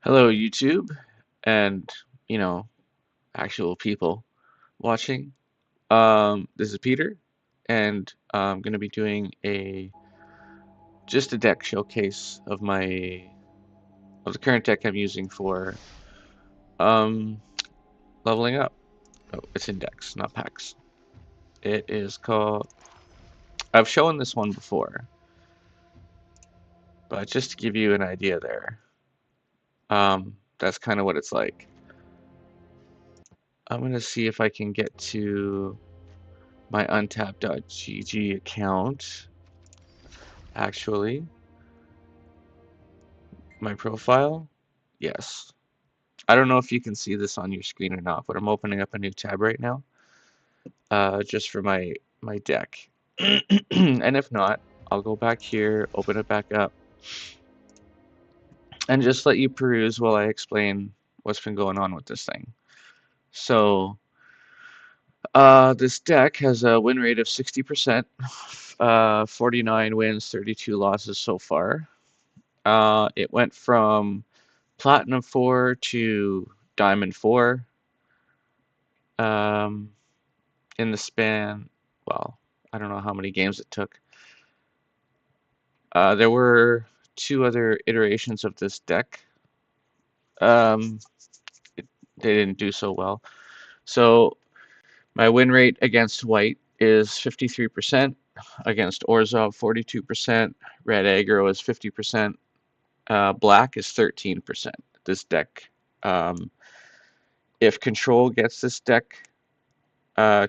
Hello, YouTube, and you know, actual people watching. This is Peter, and I'm gonna be doing just a deck showcase of the current deck I'm using for um leveling up. Oh, it's in decks, not packs. It is called. I've shown this one before, but just to give you an idea there, that's kind of what it's like. I'm gonna see if I can get to my untapped.gg account. Actually, my profile? Yes. I don't know if you can see this on your screen or not, but I'm opening up a new tab right now, just for my deck. And if not, I'll go back here, open it back up, and just let you peruse while I explain what's been going on with this thing. So, this deck has a win rate of 60%, 49 wins, 32 losses so far. It went from Platinum 4 to Diamond 4 um, in the span, well, I don't know how many games it took. There were two other iterations of this deck. Um, they didn't do so well. So my win rate against white is 53%, against Orzhov 42%, red aggro is 50%, black is 13%. This deck, um, if control gets this deck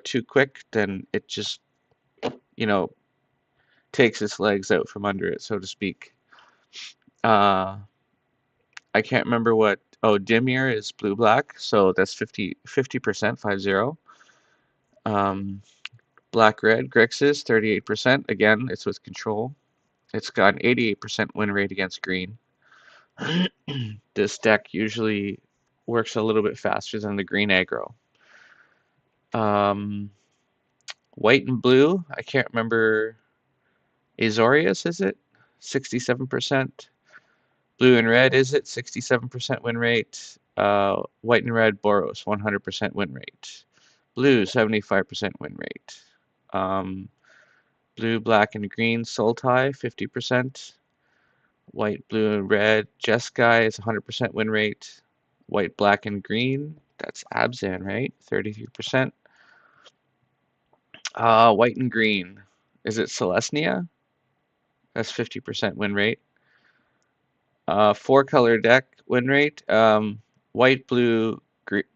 too quick, then it just, you know, takes its legs out from under it, so to speak. Uh, I can't remember what. Oh, Dimir is blue black, so that's 50%, 50. Black red, Grixis 38%. Again, it's with control. It's got an 88% win rate against green. This deck usually works a little bit faster than the green aggro. Um, White and blue, I can't remember. Azorius, is it? 67%. Blue and red, is it? 67% win rate. White and red, Boros, 100% win rate. Blue, 75% win rate. Um, Blue, black, and green, Sultai, 50%. White, blue, and red, Jeskai is 100% win rate. White, black, and green, that's Abzan, right? 33%. White and green, is it Celestia? That's 50% win rate. Four color deck win rate. White, blue,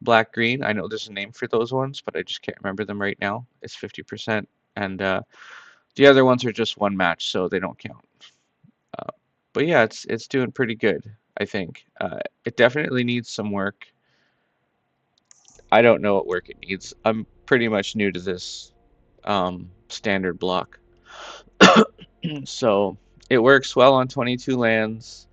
black, green. I know there's a name for those ones, but I just can't remember them right now. It's 50%, and the other ones are just one match, so they don't count. Uh, but yeah, it's doing pretty good, I think. It definitely needs some work. I don't know what work it needs. I'm pretty much new to this standard block, so it works well on 22 lands.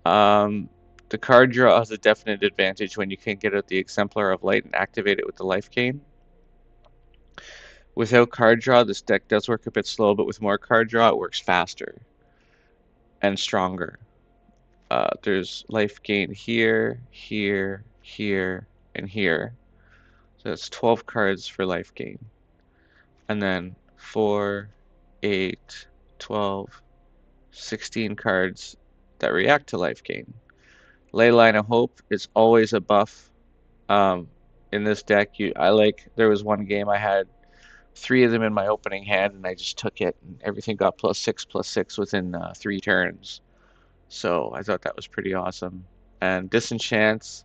Um, the card draw has a definite advantage when you can get out the Exemplar of Light and activate it with the life gain. Without card draw, this deck does work a bit slow, but with more card draw, it works faster and stronger. There's life gain here, here, here, and here. So that's 12 cards for life gain. And then 4, 8, 12, 16 cards that react to life gain. Leyline of Hope is always a buff. Um, in this deck, there was one game I had three of them in my opening hand, and I just took it, and everything got +6/+6 within 3 turns. So I thought that was pretty awesome. And Disenchants,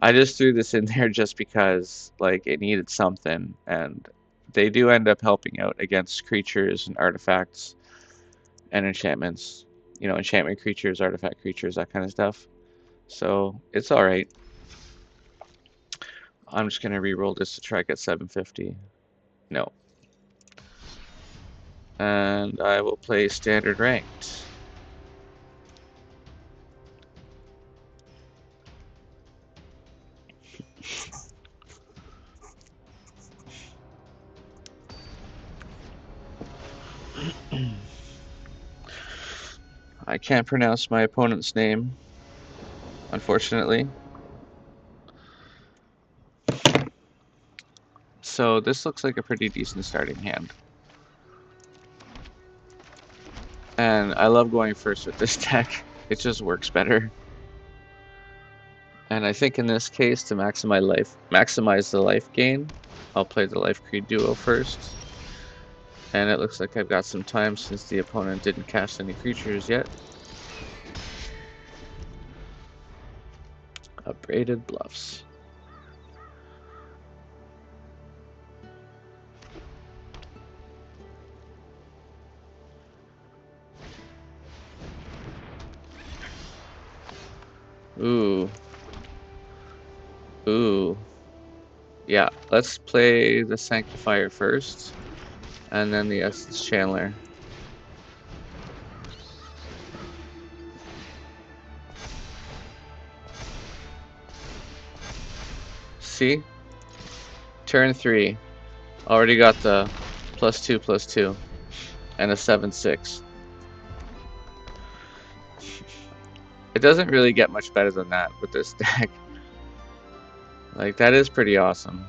I just threw this in there just because like it needed something, and they do end up helping out against creatures and artifacts and enchantments. You know, enchantment creatures, artifact creatures, that kind of stuff. So it's all right. I'm just gonna re-roll this to try to get 750. No. And I will play standard ranked. I can't pronounce my opponent's name. unfortunately. So this looks like a pretty decent starting hand. And I love going first with this deck. It just works better. And I think in this case, to maximize the life gain, I'll play the Life Creed Duo first. And it looks like I've got some time since the opponent didn't cast any creatures yet. Upbraided Bluffs. Ooh. Ooh. Yeah, let's play the Sanctifier first, and then the Essence Chandler. See? Turn 3. Already got the +2/+2 and a 7/6. It doesn't really get much better than that with this deck. Like, that is pretty awesome.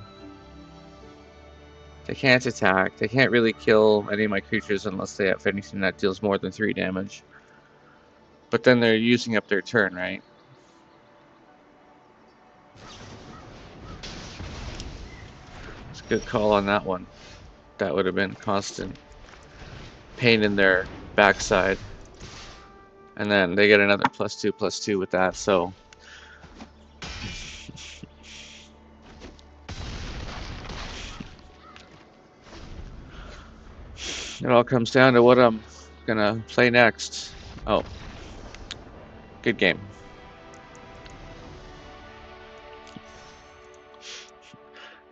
They can't attack. They can't really kill any of my creatures unless they have anything that deals more than 3 damage. But then they're using up their turn, right? It's a good call on that one. That would have been constant pain in their backside. And then they get another +2/+2 with that, so it all comes down to what I'm gonna play next. Oh, good game.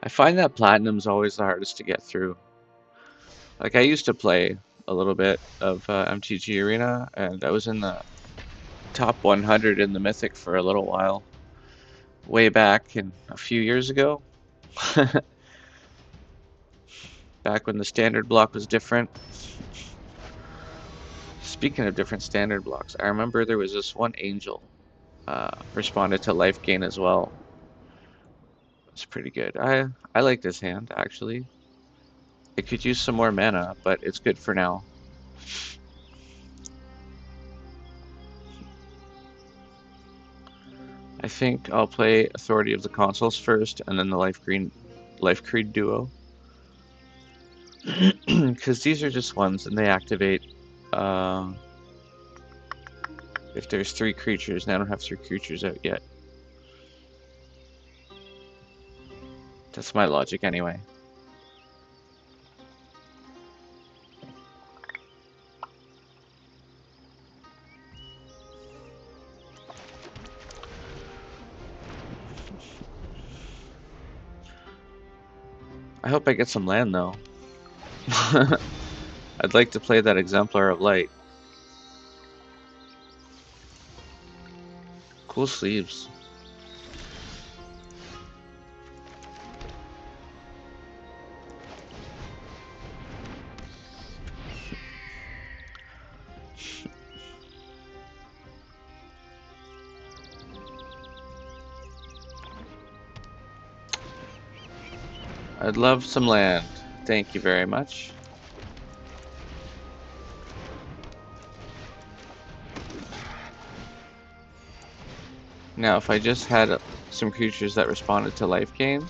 I find that Platinum's always the hardest to get through. Like, I used to play a little bit of MTG Arena, and I was in the top 100 in the Mythic for a little while. Way back in a few years ago. Back when the standard block was different. Speaking of different standard blocks, I remember there was this one Angel responded to life gain as well. It's pretty good. I like this hand, actually. It could use some more mana, but it's good for now. I think I'll play Authority of the Consuls first, and then the Life Creed Duo. Because these are just ones, and they activate if there's 3 creatures, and I don't have 3 creatures out yet. That's my logic anyway. I hope I get some land, though. I'd like to play that Exemplar of Light. Cool sleeves. I'd love some land. Thank you very much. Now, if I just had some creatures that responded to life gain,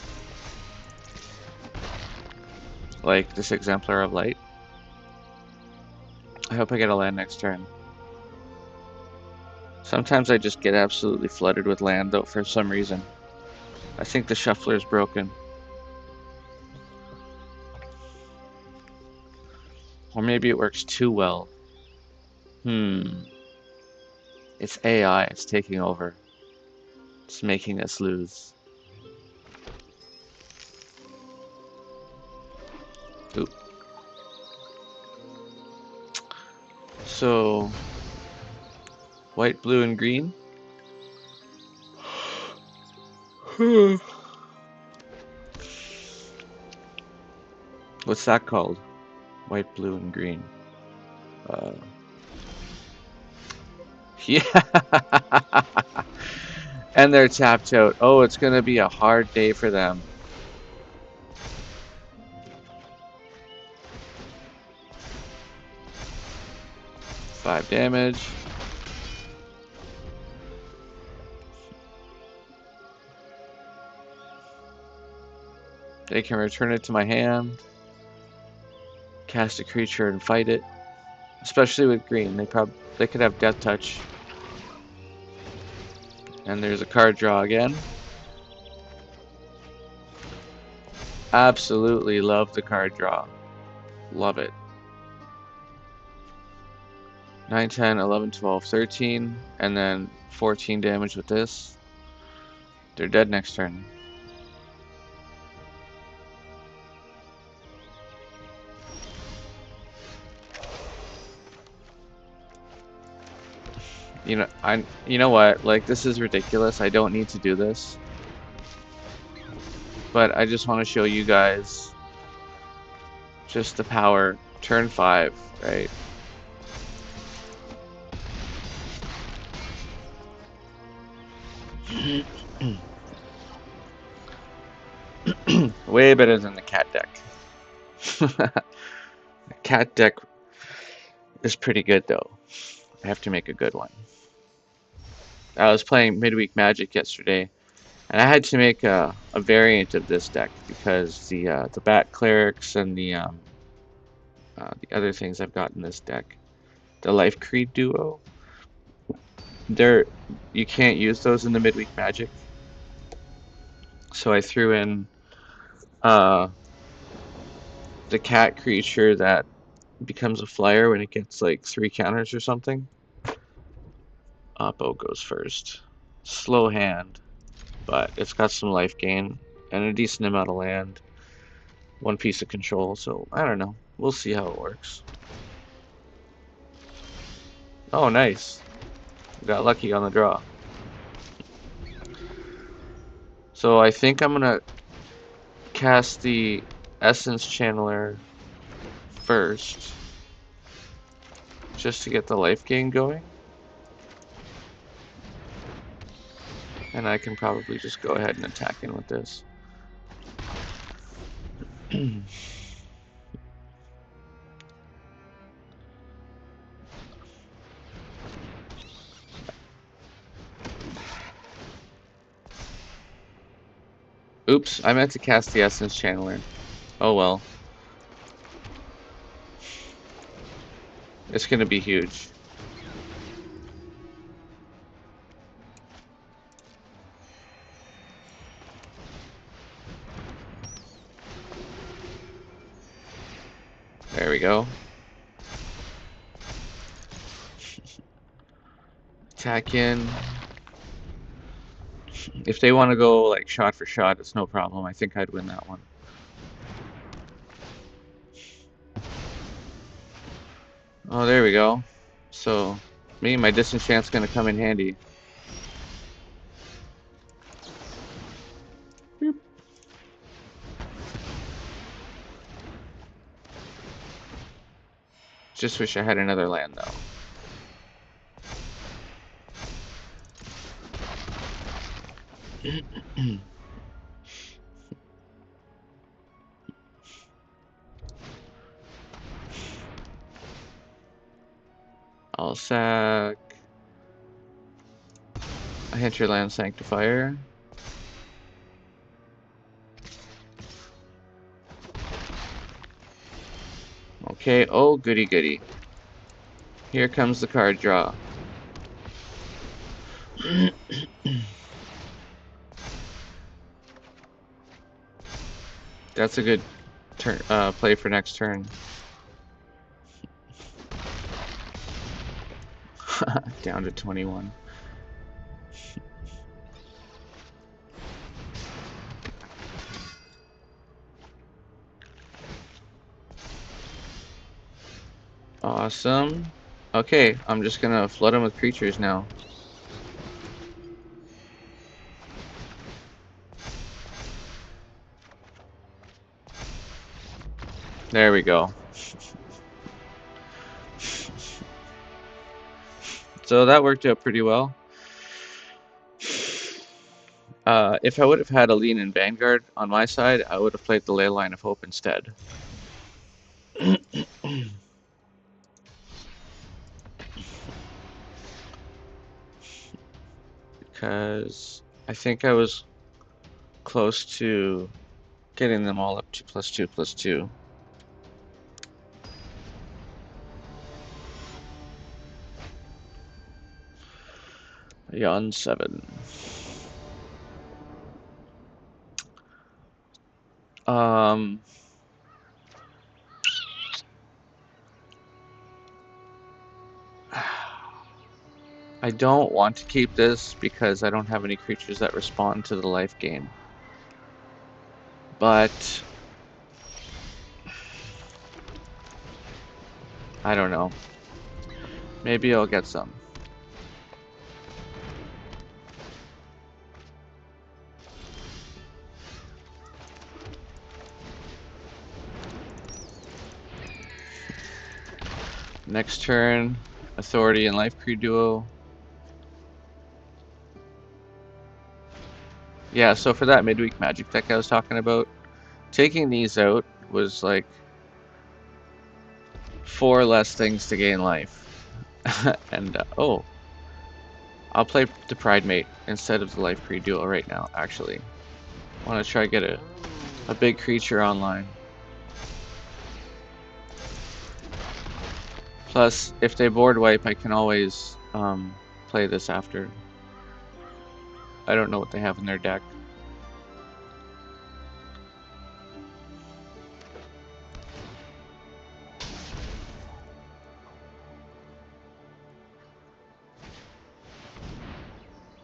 like this Exemplar of Light, I hope I get a land next turn. Sometimes I just get absolutely flooded with land, though, for some reason. I think the shuffler is broken. Or maybe it works too well. It's AI, it's taking over. It's making us lose. Oop. So, white, blue, and green. What's that called? White, blue, and green. Yeah. And they're tapped out. Oh, it's gonna be a hard day for them. 5 damage. They can return it to my hand. Cast a creature and fight it. Especially with green, they could have Death Touch. And there's a card draw again. Absolutely love the card draw. Love it. 9, 10, 11, 12, 13, and then 14 damage with this. They're dead next turn. You know what? Like, this is ridiculous. I don't need to do this. But I just want to show you guys just the power. Turn 5, right? Way better than the cat deck. The cat deck is pretty good though. I have to make a good one. I was playing Midweek Magic yesterday, and I had to make a variant of this deck because the Bat Clerics and the other things I've got in this deck, the Life Creed duo, you can't use those in the Midweek Magic. So I threw in the cat creature that becomes a flyer when it gets like 3 counters or something. Oppo goes first. Slow hand, but it's got some life gain and a decent amount of land. 1 piece of control, so I don't know. We'll see how it works. Oh, nice. Got lucky on the draw. So I think I'm gonna cast the Essence Channeler first, just to get the life gain going. And I can probably just go ahead and attack in with this. Oops, I meant to cast the Essence Channeler. Oh well. It's gonna be huge. There we go. Attack in. If they want to go like shot for shot, it's no problem. I think I'd win that one. Oh, there we go. So, my disenchant's gonna come in handy. Boop. Just wish I had another land though. I'll sack a Hinterland Sanctifier. Okay, oh goody goody. Here comes the card draw. That's a good turn play for next turn. Down to 21. Awesome. Okay, I'm just gonna flood him with creatures now. There we go. So that worked out pretty well. If I would have had a lean in Vanguard on my side, I would have played the Ley Line of Hope instead. Because I think I was close to getting them all up to +2/+2. Yon 7. I don't want to keep this because I don't have any creatures that respond to the life gain. But I don't know. Maybe I'll get some. Next turn, Authority and Life Creed duo. Yeah, so for that midweek Magic deck I was talking about, taking these out was like 4 less things to gain life. And oh, I'll play the Pride Mate instead of the Life Creed duo right now, actually. I want to try to get a big creature online. Plus, if they board wipe, I can always play this after. I don't know what they have in their deck.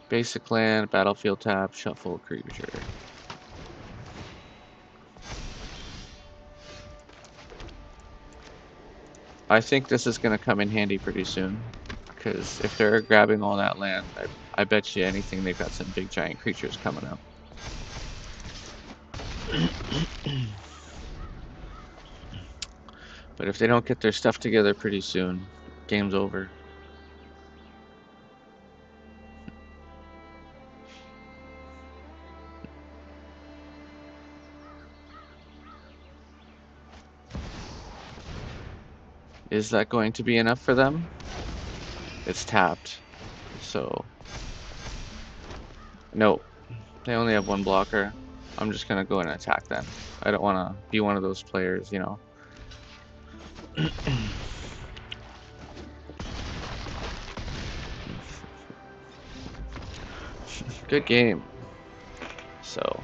Basic land, battlefield tap, shuffle creature. I think this is going to come in handy pretty soon. Because if they're grabbing all that land, I bet you anything they've got some big giant creatures coming up. But if they don't get their stuff together pretty soon, game's over. Is that going to be enough for them? It's tapped. So, no, they only have 1 blocker. I'm just gonna go and attack them. I don't want to be one of those players, you know. Good game. So.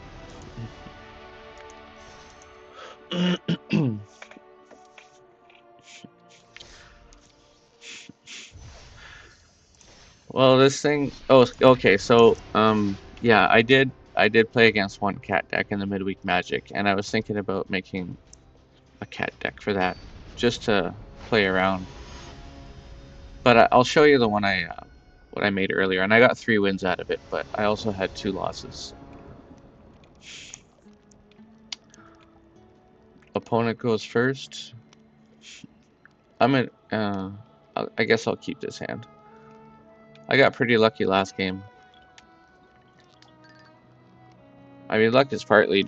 Well, this thing. Oh, okay. So, yeah, I did play against one cat deck in the midweek Magic, and I was thinking about making a cat deck for that, just to play around. But I'll show you the one what I made earlier, and I got 3 wins out of it, but I also had 2 losses. Opponent goes first. I guess I'll keep this hand. I got pretty lucky last game. I mean, luck is partly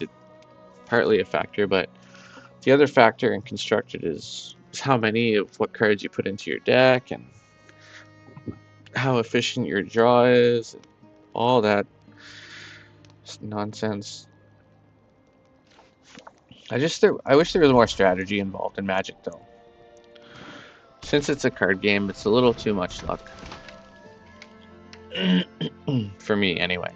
a factor, but the other factor in Constructed is how many of what cards you put into your deck and how efficient your draw is, and all that nonsense. I wish there was more strategy involved in Magic, though. Since it's a card game, it's a little too much luck. For me, anyway.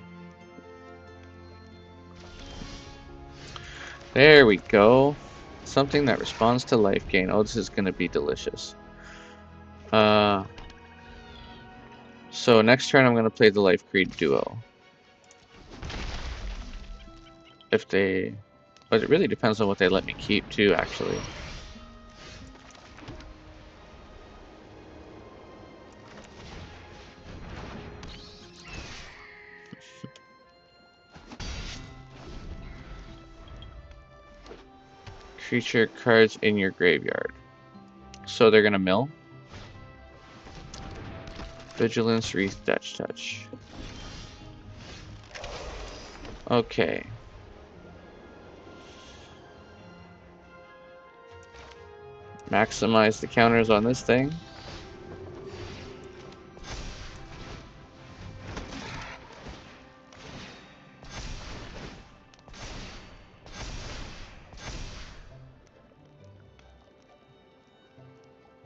There we go. Something that responds to life gain. Oh, this is going to be delicious. So next turn I'm going to play the Life Creed duo. But it really depends on what they let me keep too, actually. Creature cards in your graveyard. So they're going to mill. Vigilance, Wreath, Touch. Okay. Maximize the counters on this thing.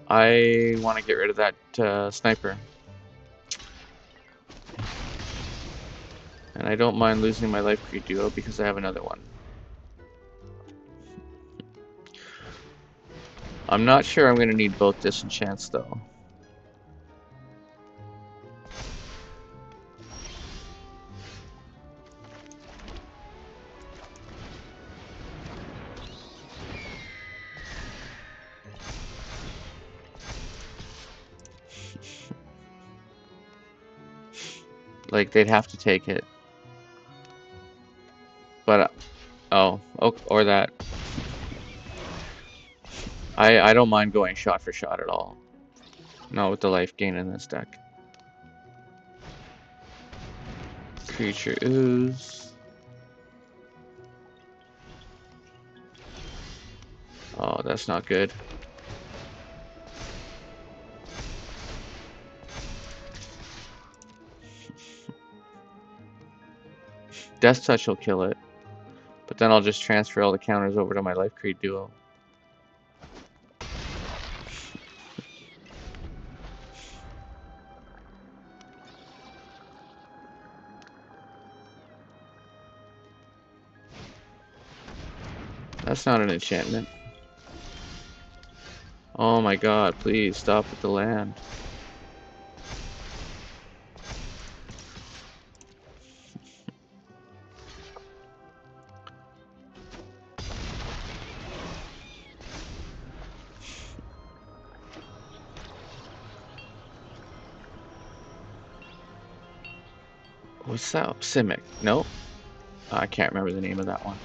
I want to get rid of that sniper. And I don't mind losing my life creep duo because I have another one. I'm not sure I'm going to need both disenchants though. Like, they'd have to take it. But, oh, or that. I don't mind going shot for shot at all. Not with the life gain in this deck. Creature ooze. Oh, that's not good. Death Touch will kill it. But then I'll just transfer all the counters over to my life creep duo. That's not an enchantment. Oh my god, please stop with the land. What's that? Simic? Nope. I can't remember the name of that one.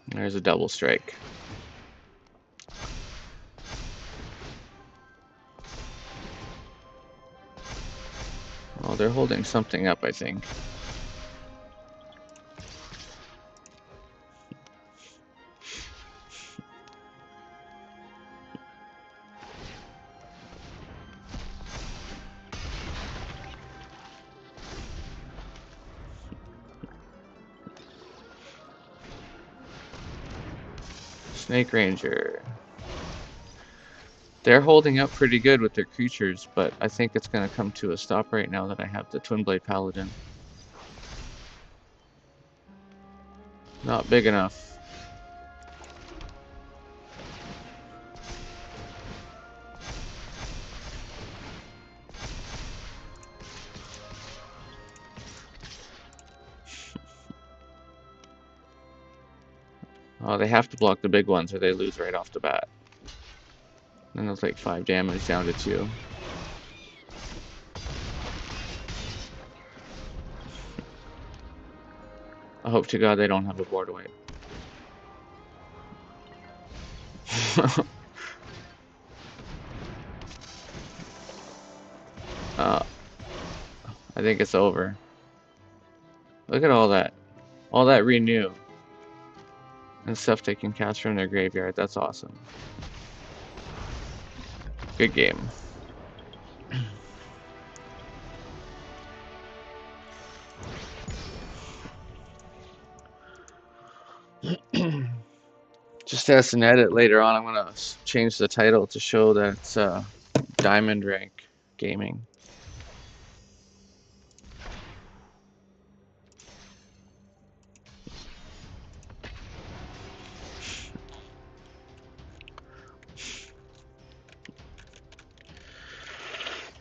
There's a double strike. Oh, they're holding something up, I think. Snake Ranger. They're holding up pretty good with their creatures, but I think it's going to come to a stop right now that I have the Twin Blade Paladin. Not big enough. Oh, they have to block the big ones or they lose right off the bat. Then they'll take 5 damage down to 2. I hope to God they don't have a board wipe. I think it's over. Look at all that. All that renew. And stuff they can cast from their graveyard. That's awesome. Good game. Just as an edit later on, I'm going to change the title to show that it's Diamond Rank Gaming.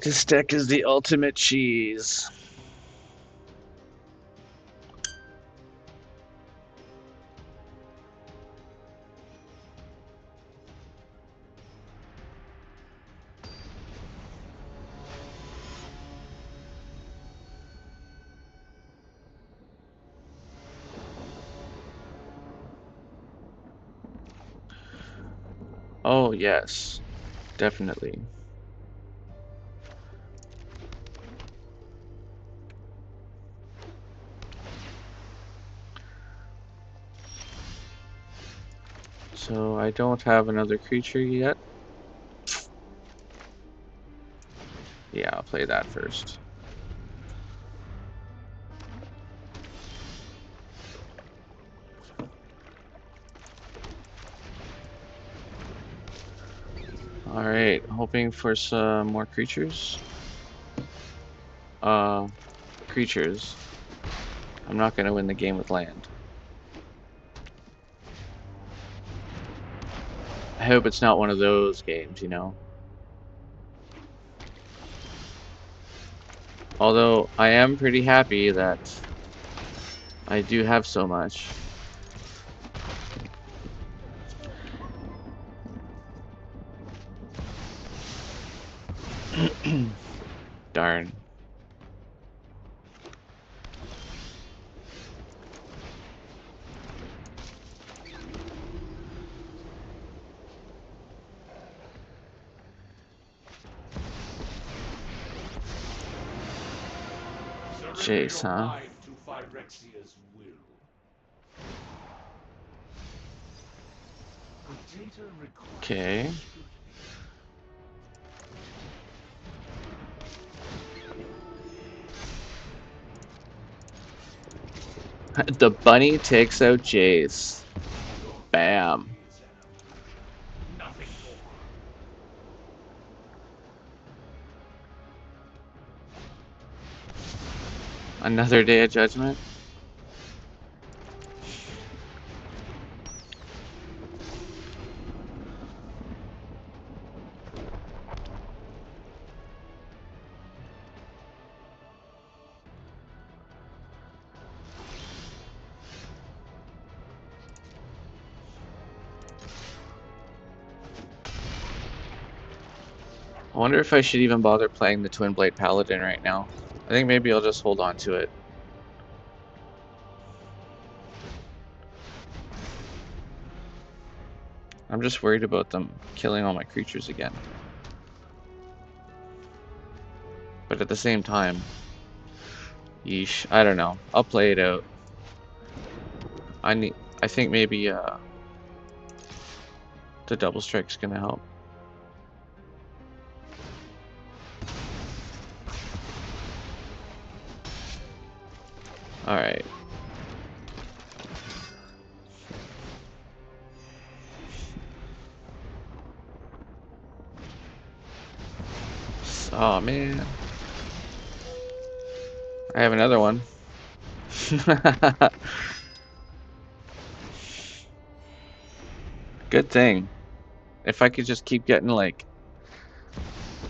This deck is the ultimate cheese. Oh, yes. Definitely. So I don't have another creature yet. Yeah, I'll play that first. Alright, hoping for some more creatures. Creatures. I'm not gonna win the game with land. I hope it's not one of those games, you know? Although, I am pretty happy that I do have so much. Darn. Jace, huh? Okay. The bunny takes out Jace. Bam. Another day of judgment. I wonder if I should even bother playing the Twin Blade Paladin right now. I think maybe I'll just hold on to it. I'm just worried about them killing all my creatures again. But at the same time, yeesh, I don't know. I'll play it out. I think maybe the double strike's gonna help. Alright. Oh man. I have another one. Good thing. If I could just keep getting like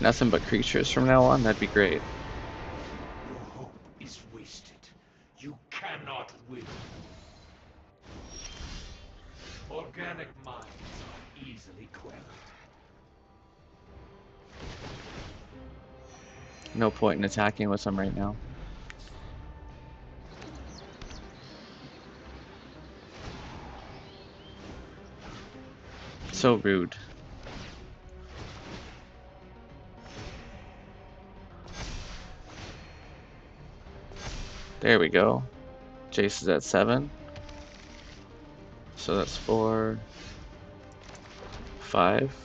nothing but creatures from now on, that'd be great. Your hope is wasted. You cannot win. Organic minds are easily quelled. No point in attacking with them right now. So rude. There we go. Jace is at 7. So that's 4, 5.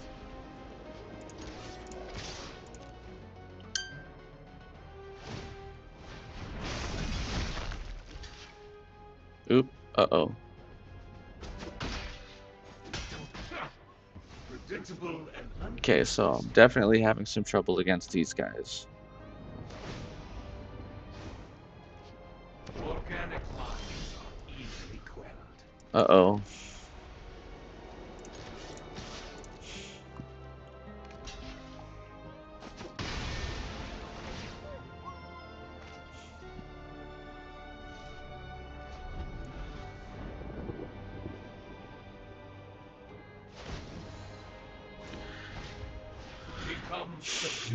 Oop. Uh-oh. Okay, so I'm definitely having some trouble against these guys. Organic minds are easily quelled. Uh-oh.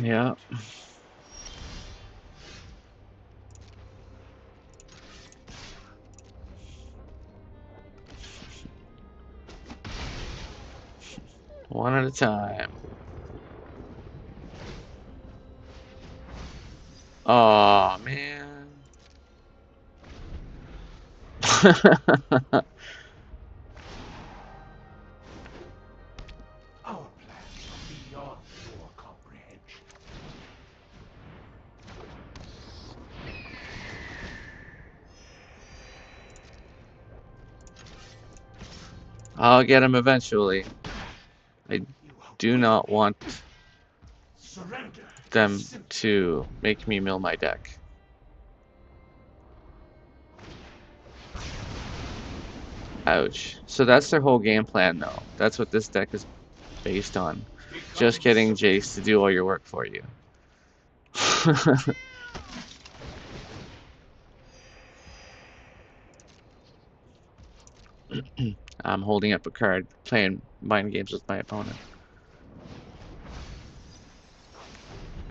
Yeah. One at a time. Aw, man. I'll get him eventually. I You do outwit not me. want Surrender is them simple. to make me mill my deck. Ouch. So that's their whole game plan, though. That's what this deck is based on. Just Become getting simple. Jace to do all your work for you. I'm holding up a card, playing mind games with my opponent.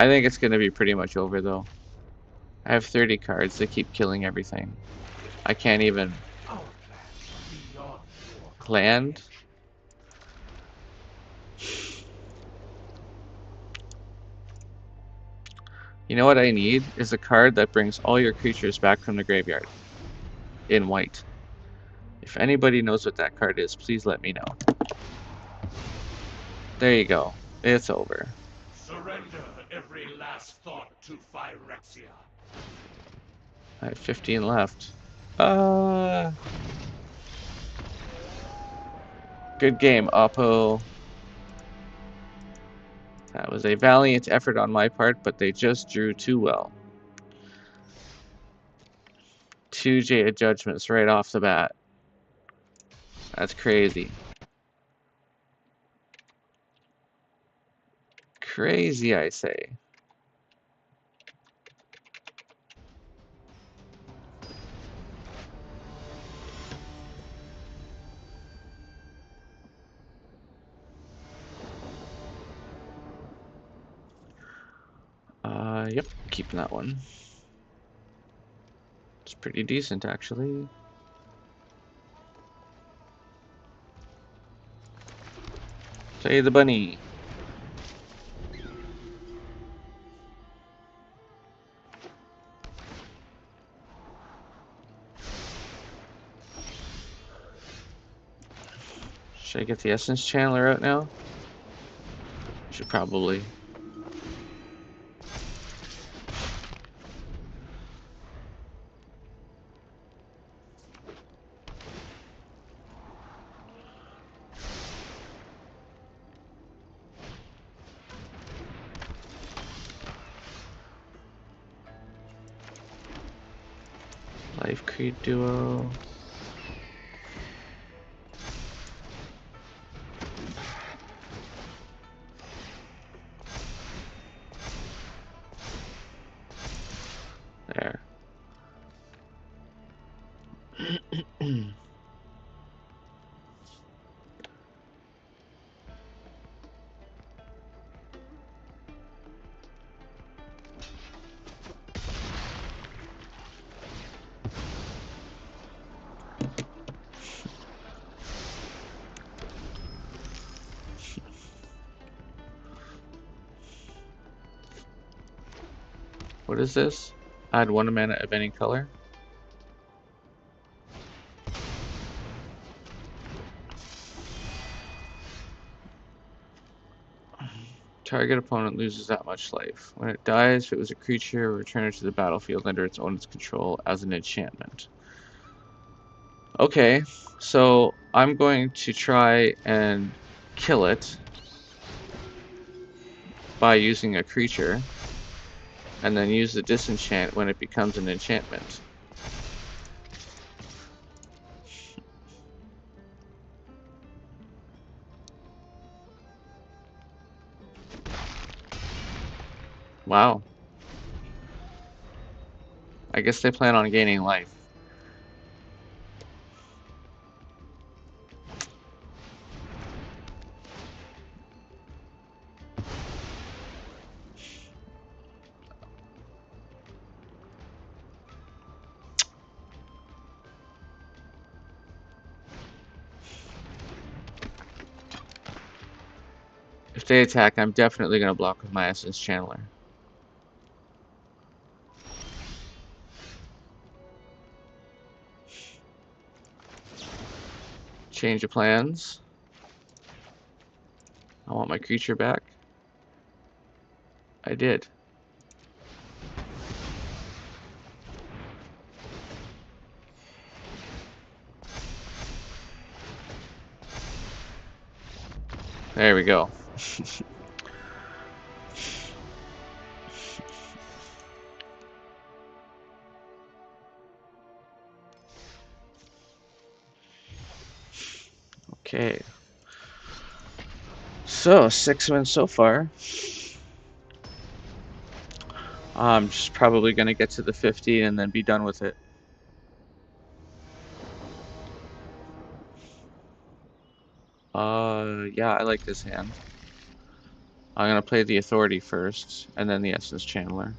I think it's going to be pretty much over, though. I have 30 cards. They keep killing everything. I can't even Our plans are beyond your land. comprehension. You know what I need is a card that brings all your creatures back from the graveyard in white. If anybody knows what that card is, please let me know. There you go. It's over. Surrender every last thought to Phyrexia. I have 15 left. Uh, good game, Oppo. That was a valiant effort on my part, but they just drew too well. 2 Jaded Judgments right off the bat. That's crazy. Crazy, I say. Yep, keeping that one. It's pretty decent, actually. Play the bunny. Should I get the Essence Channeler out now? Should probably. Life Creed Duo. There. What is this? Add 1 mana of any color. Target opponent loses that much life. When it dies, if it was a creature, return it to the battlefield under its owner's control as an enchantment. Okay, so I'm going to try and kill it by using a creature, and then use the disenchant when it becomes an enchantment. Wow. I guess they plan on gaining life. If they attack, I'm definitely going to block with my Essence Channeler. Change of plans. I want my creature back. I did. There we go. Okay. So, 6 wins so far. I'm just probably going to get to the 50 and then be done with it. Yeah, I like this hand. I'm going to play the Authority first, and then the Essence Channeler.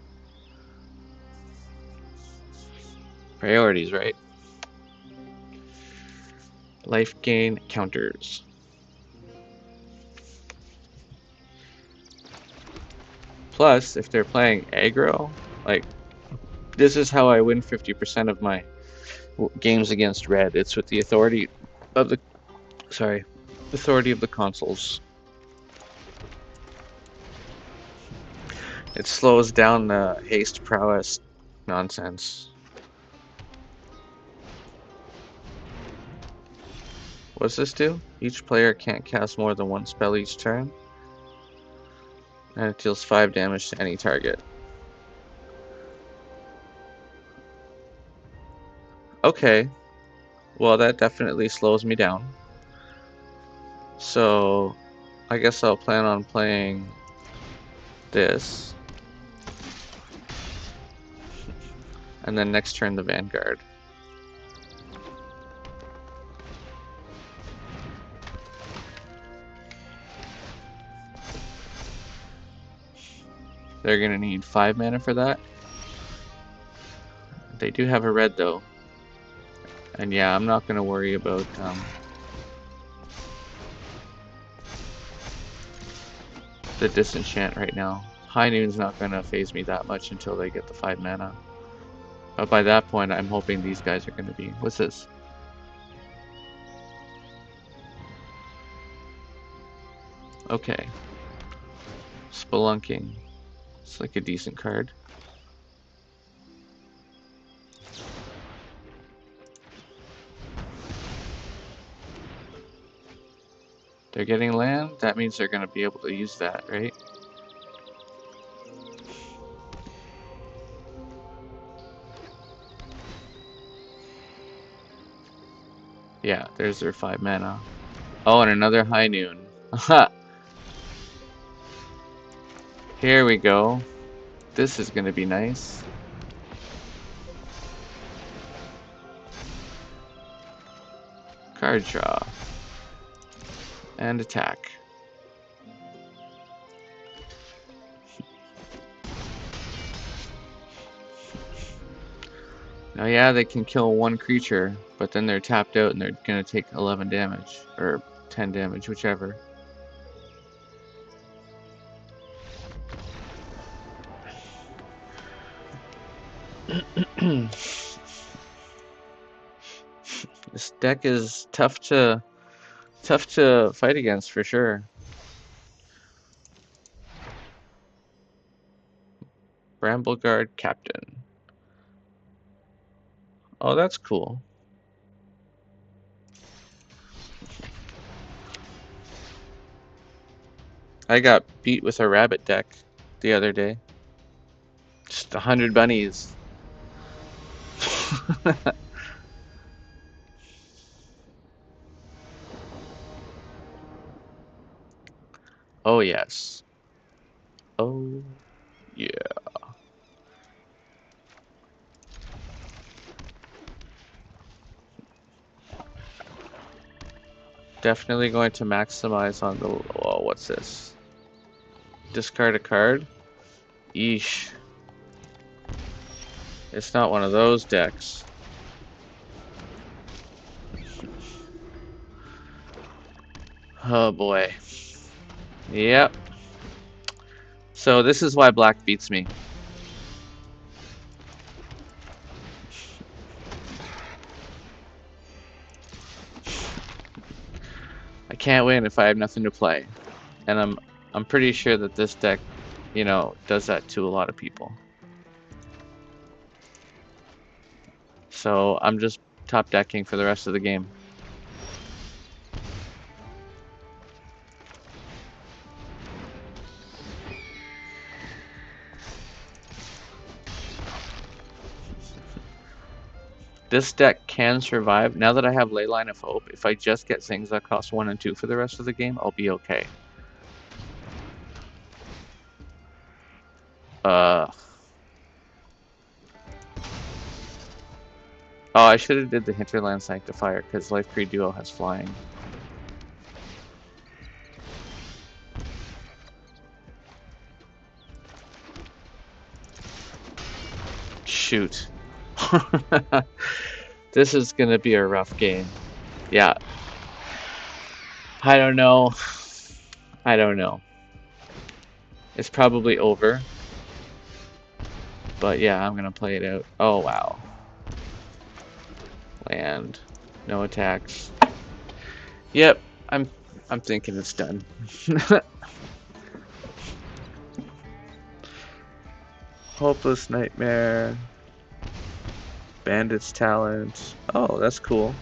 Priorities, right? Life gain counters. Plus, if they're playing aggro, like, this is how I win 50% of my games against red. It's with the authority of the, authority of the consoles. It slows down the haste prowess nonsense. What's this do? Each player can't cast more than one spell each turn, and it deals 5 damage to any target. Okay, well that definitely slows me down. So, I guess I'll plan on playing this. And then next turn the Vanguard. They're gonna need 5 mana for that. They do have a red though. And yeah, I'm not gonna worry about the disenchant right now. High Noon's not gonna phase me that much until they get the 5 mana. But by that point, I'm hoping these guys are gonna be. What's this? Okay. Spelunking. It's like a decent card. They're getting land, that means they're gonna be able to use that, right? Yeah, there's their 5 mana. Oh, and another High Noon. Aha! Here we go. This is gonna be nice. Card draw. And attack. Now yeah, they can kill one creature, but then they're tapped out and they're gonna take 11 damage. Or 10 damage, whichever. This deck is tough to fight against for sure. Brambleguard Captain. Oh, that's cool. I got beat with a rabbit deck the other day. Just 100 bunnies. Oh yes. Oh yeah. Definitely going to maximize on the. Oh, what's this? Discard a card? Yeesh. It's not one of those decks. Oh boy. Yep. So this is why black beats me. I can't win if I have nothing to play. And I'm pretty sure that this deck, you know, does that to a lot of people. So I'm just top decking for the rest of the game. This deck can survive. Now that I have Leyline of Hope, if I just get things that cost 1 and 2 for the rest of the game, I'll be okay. Oh, I should have did the Hinterland Sanctifier, because Life Creed Duo has flying. Shoot. This is gonna be a rough game. Yeah. I don't know. I don't know. It's probably over. But yeah, I'm gonna play it out. Oh wow. Land. No attacks. Yep, I'm thinking it's done. Hopeless Nightmare. Bandit's Talent. Oh, that's cool.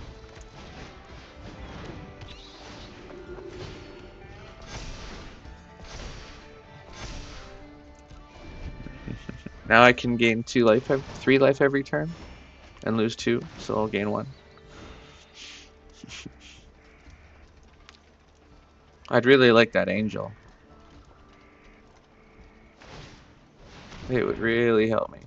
Now I can gain 3 life every turn and lose 2, so I'll gain 1. I'd really like that angel. It would really help me.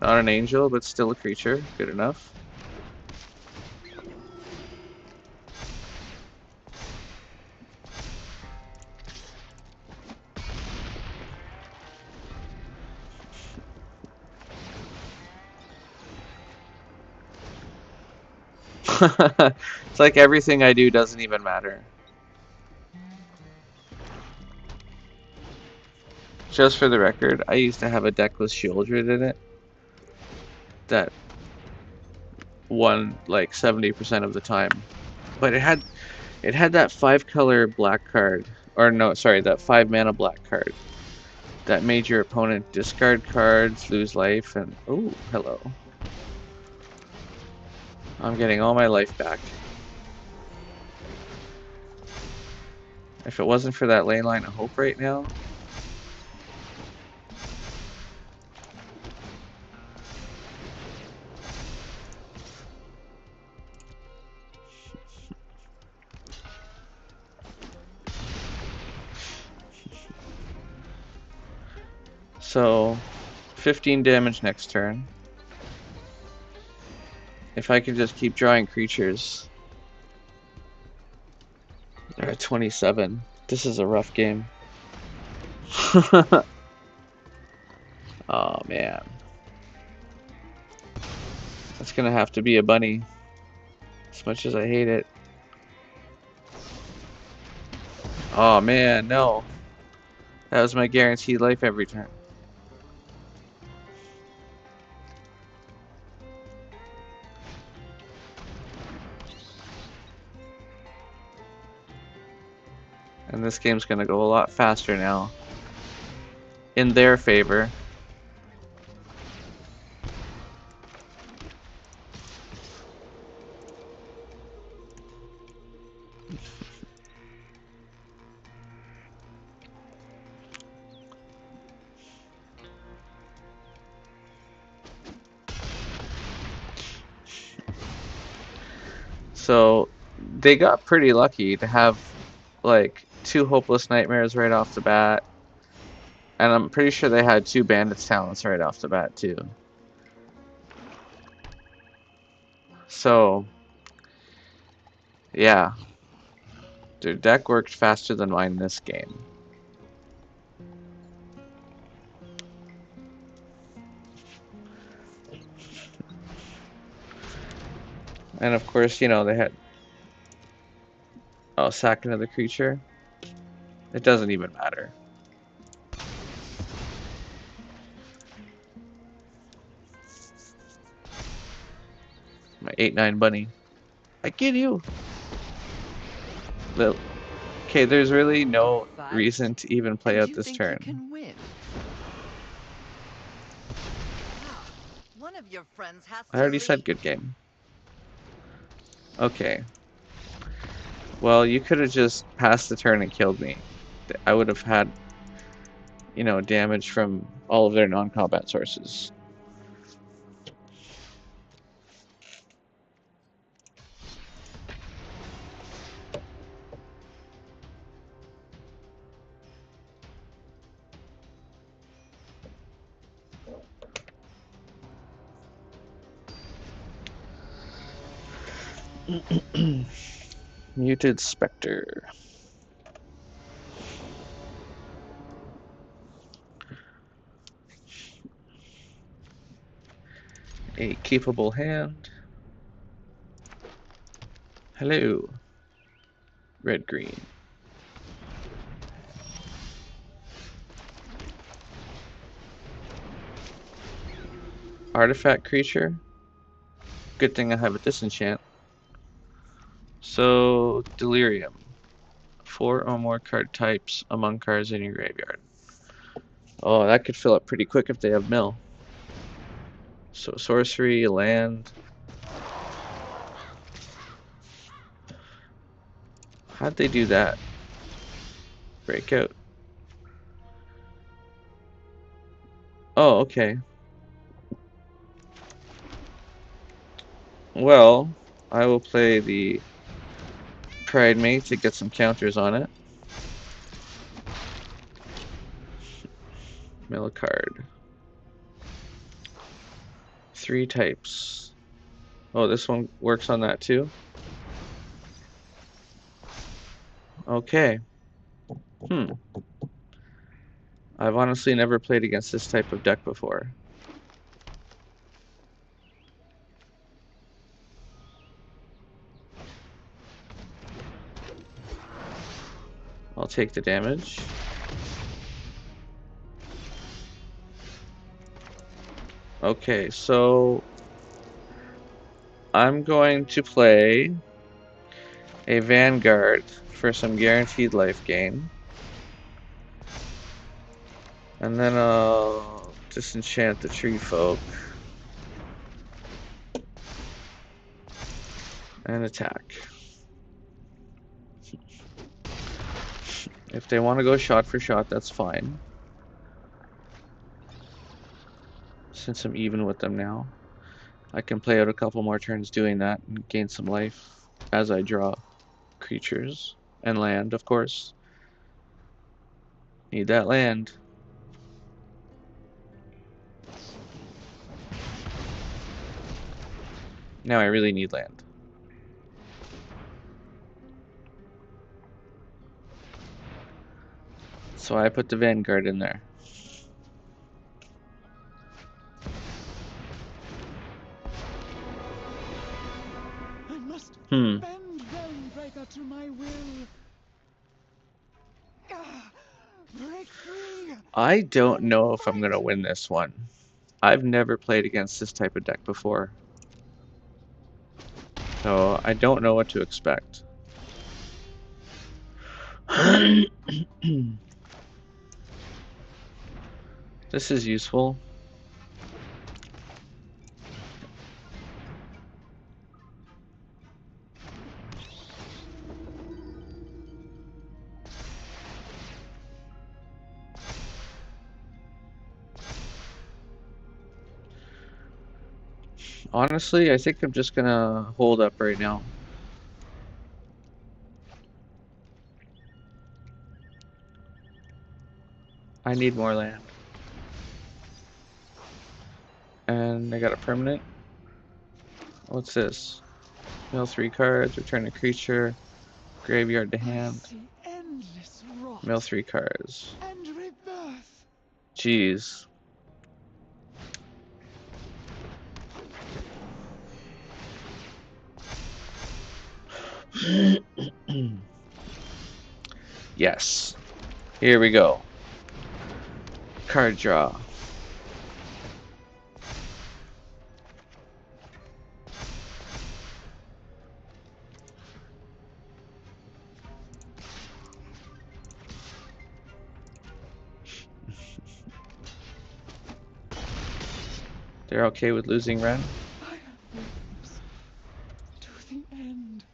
Not an angel, but still a creature. Good enough. It's like everything I do doesn't even matter. Just for the record, I used to have a deck with Shieldred in it that won like 70% of the time. But it had that 5-color black card, or no, sorry, that 5-mana black card that made your opponent discard cards, lose life, and oh, hello. I'm getting all my life back. If it wasn't for that lane line of hope right now. So, 15 damage next turn. If I can just keep drawing creatures. They're at 27. This is a rough game. Oh man. That's gonna have to be a bunny. As much as I hate it. Oh man, no. That was my guaranteed life every turn. And this game's gonna go a lot faster now. In their favor. So they got pretty lucky to have like 2 Hopeless Nightmares right off the bat. And I'm pretty sure they had 2 Bandits Talents right off the bat too. So yeah. Their deck worked faster than mine this game. And of course, you know, they had... Oh, sack another creature? It doesn't even matter. My 8/9 bunny. I get you! Okay, there's really no reason to even play out this turn. One of your friends has I already said good game. Okay. Well, you could have just passed the turn and killed me. I would have had... you know, damage from all of their non-combat sources. Muted Spectre. A capable hand. Hello. Red green. Artifact creature. Good thing I have a disenchant. So, Delirium. 4 or more card types among cards in your graveyard. Oh, that could fill up pretty quick if they have mill. So, sorcery, land. How'd they do that? Breakout. Oh, okay. Well, I will play the Pride Mate to get some counters on it. Mill a card. 3 types. Oh, this one works on that too? Okay. I've honestly never played against this type of deck before. I'll take the damage. Okay, so I'm going to play a Vanguard for some guaranteed life gain. And then I'll disenchant the tree folk. And attack. If they want to go shot for shot, that's fine. Since I'm even with them now. I can play out a couple more turns doing that and gain some life as I draw creatures. And land, of course. Need that land. Now I really need land. So I put the Vanguard in there. I must bend Realmbreaker to my will. Break free. I don't know if I'm gonna win this one. I've never played against this type of deck before. So I don't know what to expect. This is useful. Honestly, I think I'm just gonna hold up right now. I need more land. And I got a permanent. What's this? Mill 3 cards, return a creature, graveyard to hand. Mill 3 cards. And rebirth. Jeez. Yes. Here we go. Card draw. They're okay with losing Ren? To the end.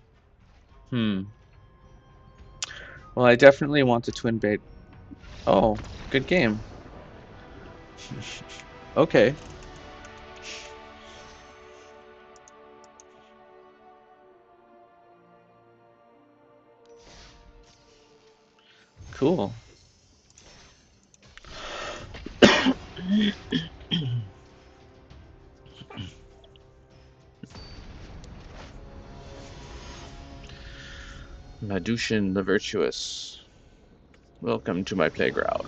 Well, I definitely want the twin bait. Oh, good game. Okay. Cool. Madushin the Virtuous. Welcome to my playground.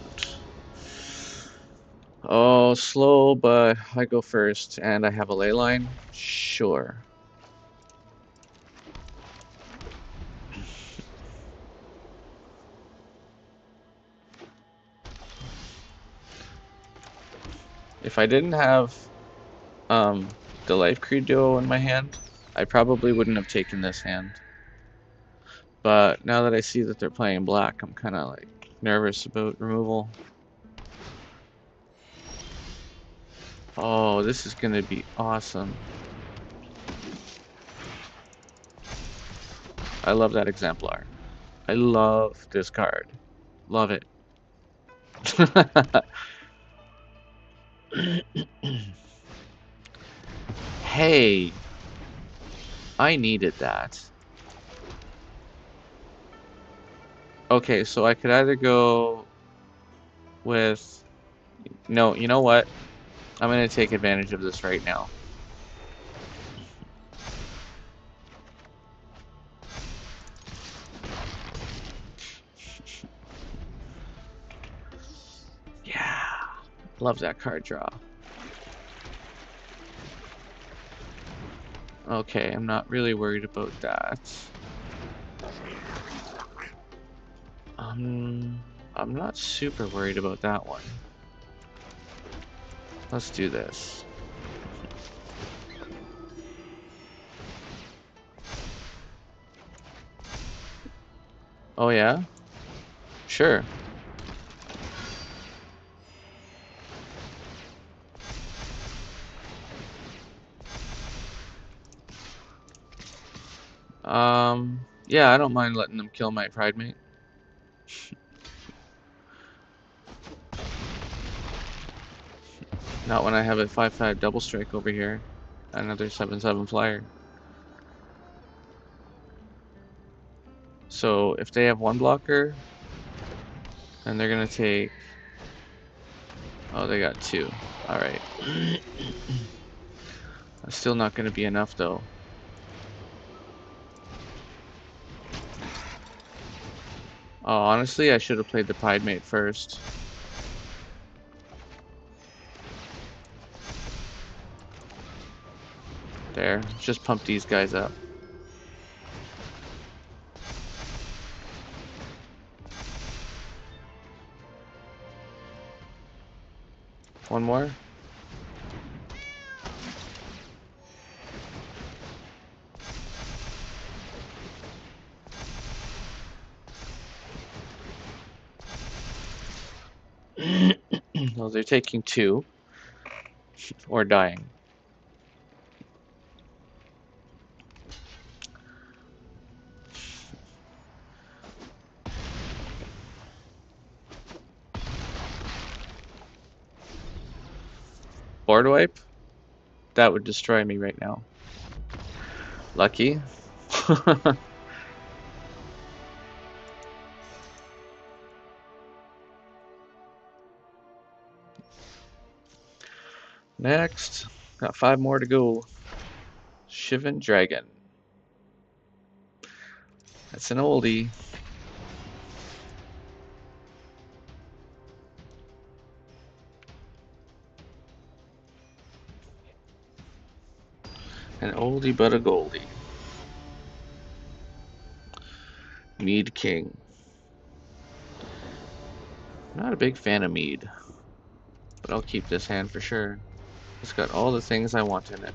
Oh, slow, but I go first, and I have a ley line? Sure. If I didn't have the Life Creed duo in my hand, I probably wouldn't have taken this hand. But now that I see that they're playing black, I'm kind of like nervous about removal. Oh, this is gonna be awesome. I love that exemplar. I love this card. Love it. Hey, I needed that. Okay, so I could either go with... No, you know what? I'm gonna take advantage of this right now. Yeah, love that card draw. Okay, I'm not really worried about that. I'm not super worried about that one. Let's do this. Oh yeah? Sure. Yeah, I don't mind letting them kill my Pride Mate. Not when I have a 5/5 double strike over here. Another 7/7 flyer. So if they have one blocker, then they're gonna take... Oh, they got two. Alright. That's still not gonna be enough though. Oh, honestly, I should have played the Pride Mate first. There, just pump these guys up. One more. Well, they're taking two. Or dying. Board wipe? That would destroy me right now. Lucky. Next. Got 5 more to go. Shivan Dragon. That's an oldie. An oldie but a goldie. Mead King. Not a big fan of Mead, but I'll keep this hand for sure. It's got all the things I want in it.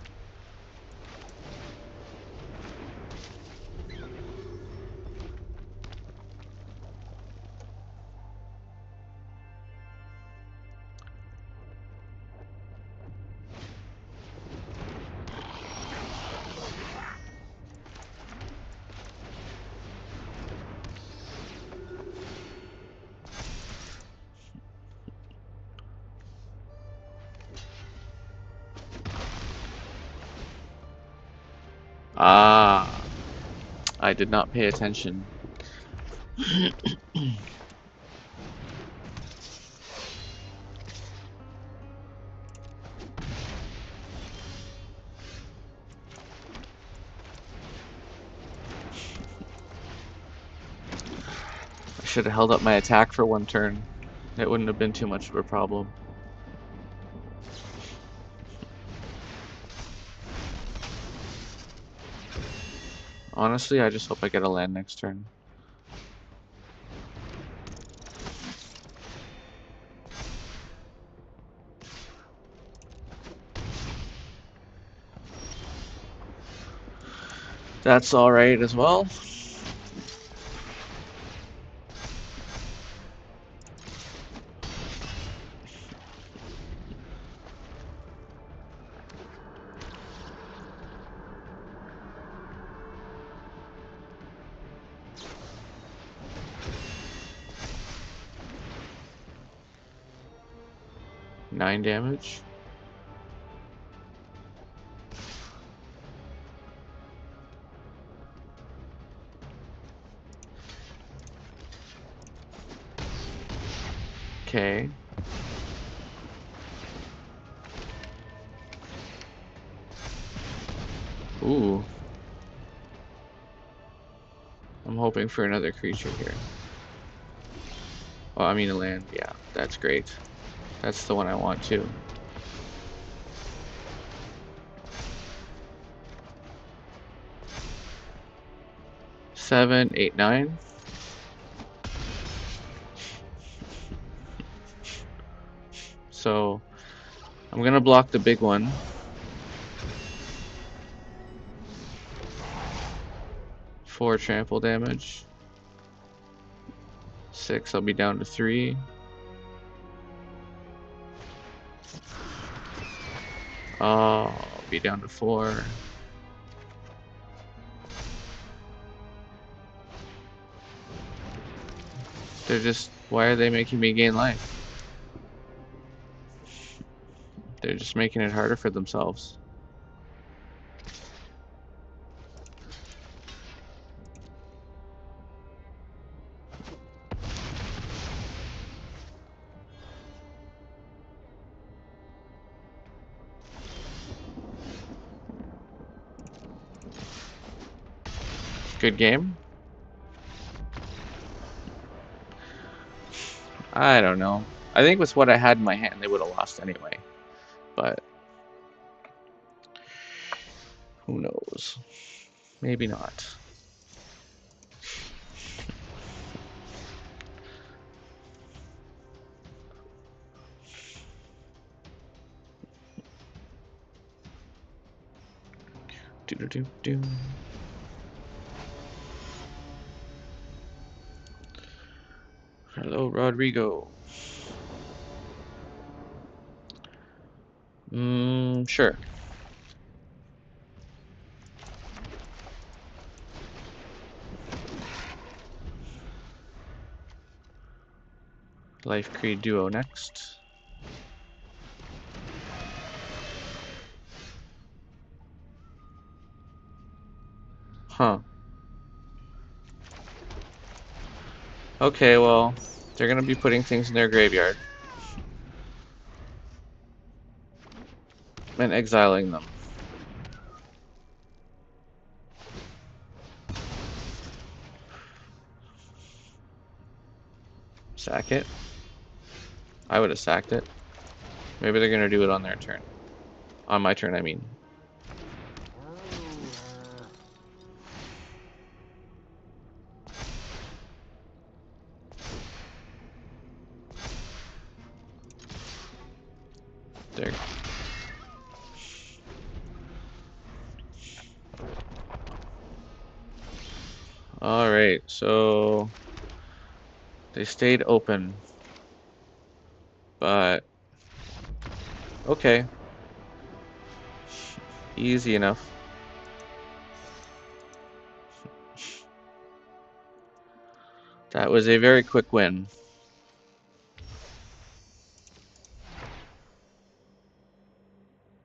Ah, I did not pay attention. I should have held up my attack for one turn. It wouldn't have been too much of a problem. Honestly, I just hope I get a land next turn. That's alright as well. Nine damage. Okay. Ooh. I'm hoping for another creature here. Oh, I mean a land. Yeah, that's great. That's the one I want too. Seven, eight, nine. So I'm gonna block the big one. 4 trample damage. 6, I'll be down to 3. I'll be down to 4. They're just, why are they making me gain life? They're just making it harder for themselves. Good game. I don't know. I think with what I had in my hand, they would have lost anyway. But who knows? Maybe not. Do do do do. Hello, Rodrigo. Sure. Life Creed Duo next. Huh. Okay, well, they're gonna be putting things in their graveyard. And exiling them. Sack it. I would have sacked it. Maybe they're gonna do it on their turn. On my turn, I mean. There. Alright, so they stayed open. But okay. Easy enough. That was a very quick win.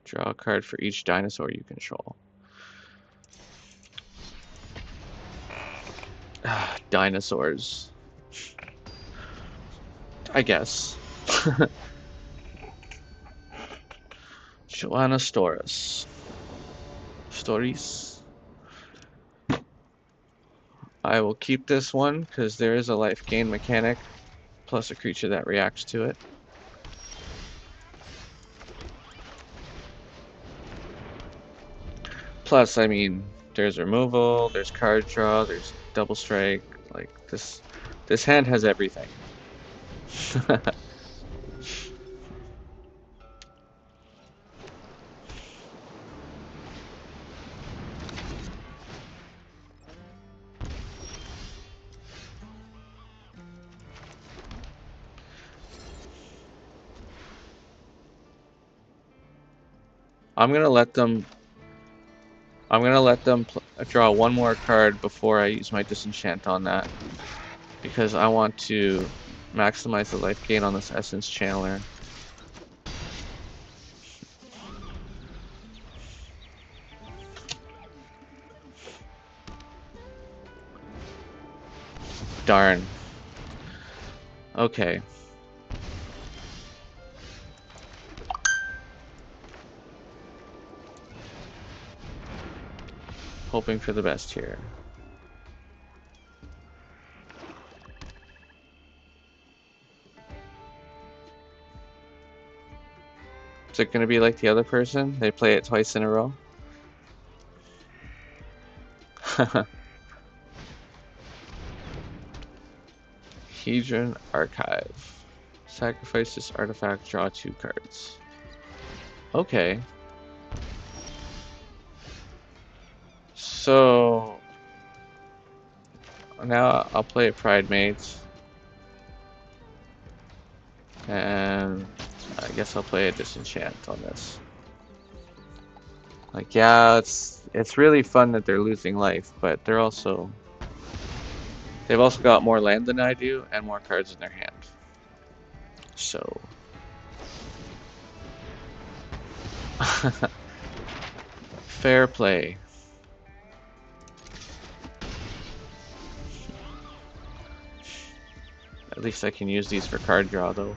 Draw a card for each dinosaur you control. Dinosaurs. I guess. Joannosaurus. Stories. I will keep this one because there is a life gain mechanic plus a creature that reacts to it. Plus, I mean, there's removal, there's card draw, there's double strike. Like this hand has everything. I'm gonna let them draw one more card before I use my disenchant on that, because I want to maximize the life gain on this Essence Channeler. Darn. Okay. Hoping for the best here. Is it going to be like the other person? They play it twice in a row? Hedron Archive. Sacrifice this artifact, draw 2 cards. Okay. So now I'll play a Pride Mate. And I guess I'll play a Disenchant on this. Like, yeah, it's really fun that they're losing life, but they've also got more land than I do and more cards in their hand. So fair play. At least I can use these for card draw, though.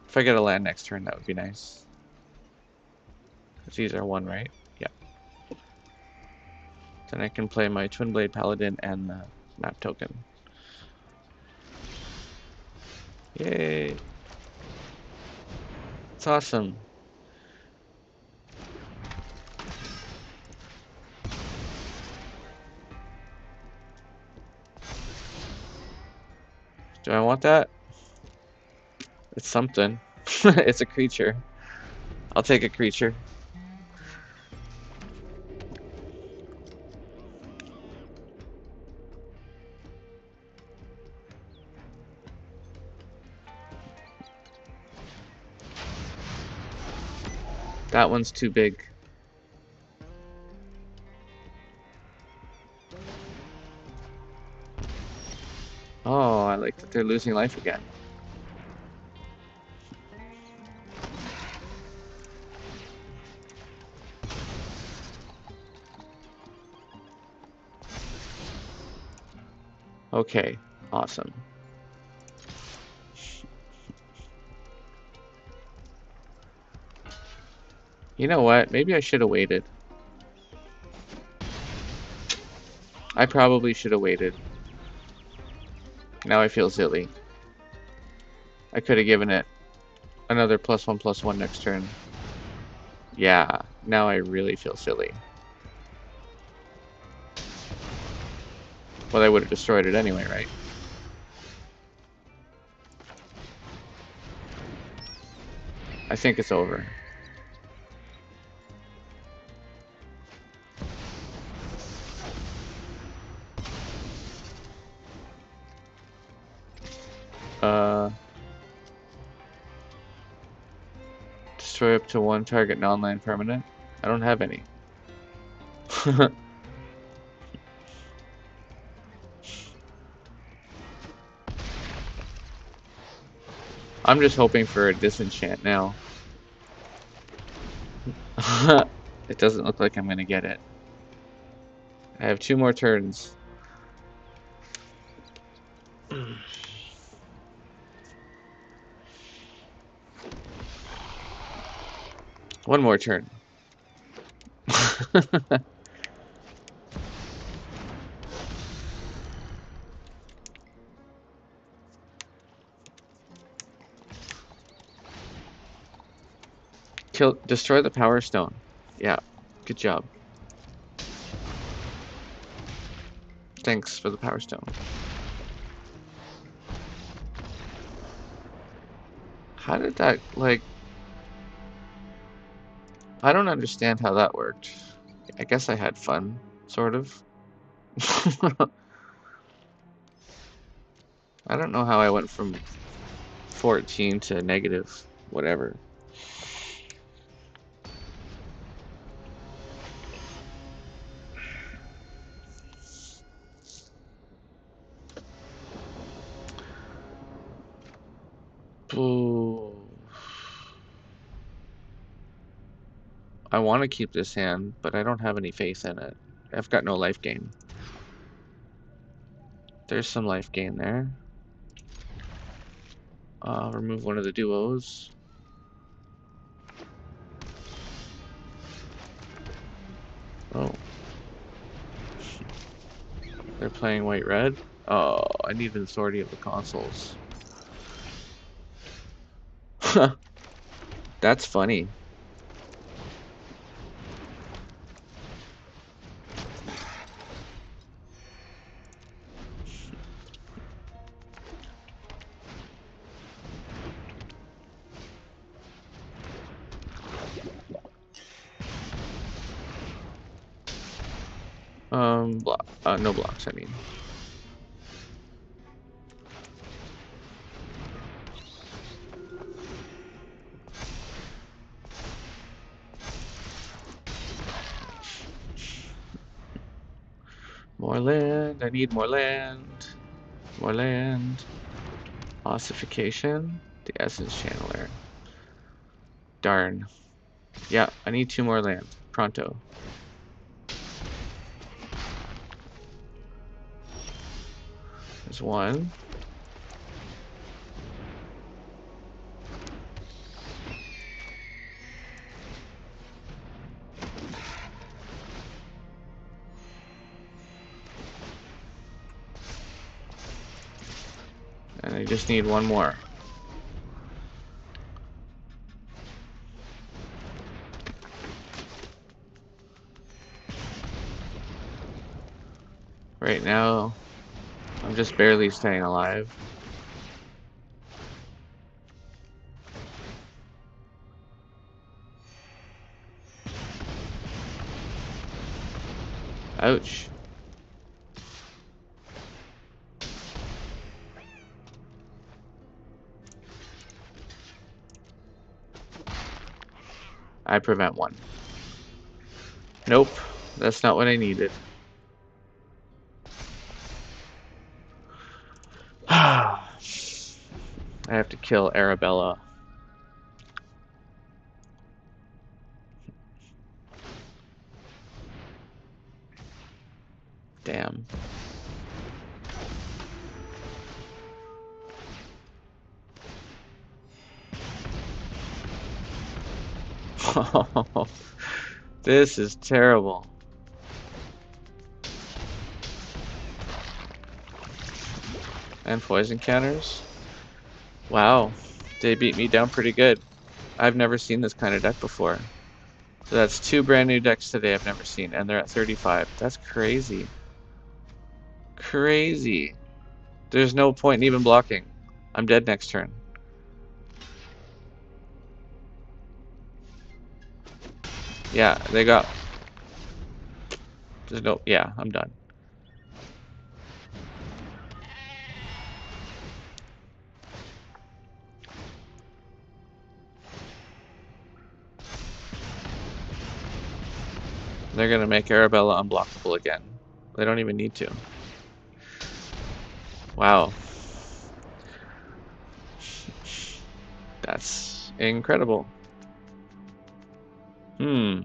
If I get a land next turn, that would be nice. Because these are 1, right? Yeah. Then I can play my Twin Blade Paladin and the map token. Yay! It's awesome. Do I want that? It's something. It's a creature. I'll take a creature. That one's too big. Oh, I like that they're losing life again. Okay, awesome. You know what? Maybe I should have waited. I probably should have waited. Now I feel silly. I could have given it another +1/+1 next turn. Yeah, now I really feel silly. Well, I would have destroyed it anyway, right? I think it's over. Destroy up to 1 target non-land permanent. I don't have any. I'm just hoping for a disenchant now. It doesn't look like I'm gonna get it. I have 2 more turns. One more turn. Destroy the power stone. Yeah, good job. Thanks for the power stone. How did that, like... I don't understand how that worked. I guess I had fun, sort of. I don't know how I went from 14 to negative whatever. Ooh. I want to keep this hand, but I don't have any faith in it. I've got no life gain. There's some life gain there. Remove one of the duos. Oh. They're playing white-red. Oh, I need an authority of the consoles. That's funny. No blocks, I mean. More land, I need more land. More land. Ossification. The Essence Channeler. Darn. Yeah, I need 2 more land. Pronto. There's 1. And I just need 1 more. Right now, I'm just barely staying alive. Ouch. I prevent 1. Nope, that's not what I needed. I have to kill Arabella. Damn. This is terrible. And poison counters? Wow, they beat me down pretty good. I've never seen this kind of deck before. So that's 2 brand new decks today I've never seen, and they're at 35. That's crazy. Crazy. There's no point in even blocking. I'm dead next turn. Yeah, they got... There's no... Yeah, I'm done. They're gonna make Arabella unblockable again. They don't even need to. Wow. That's incredible. Hmm.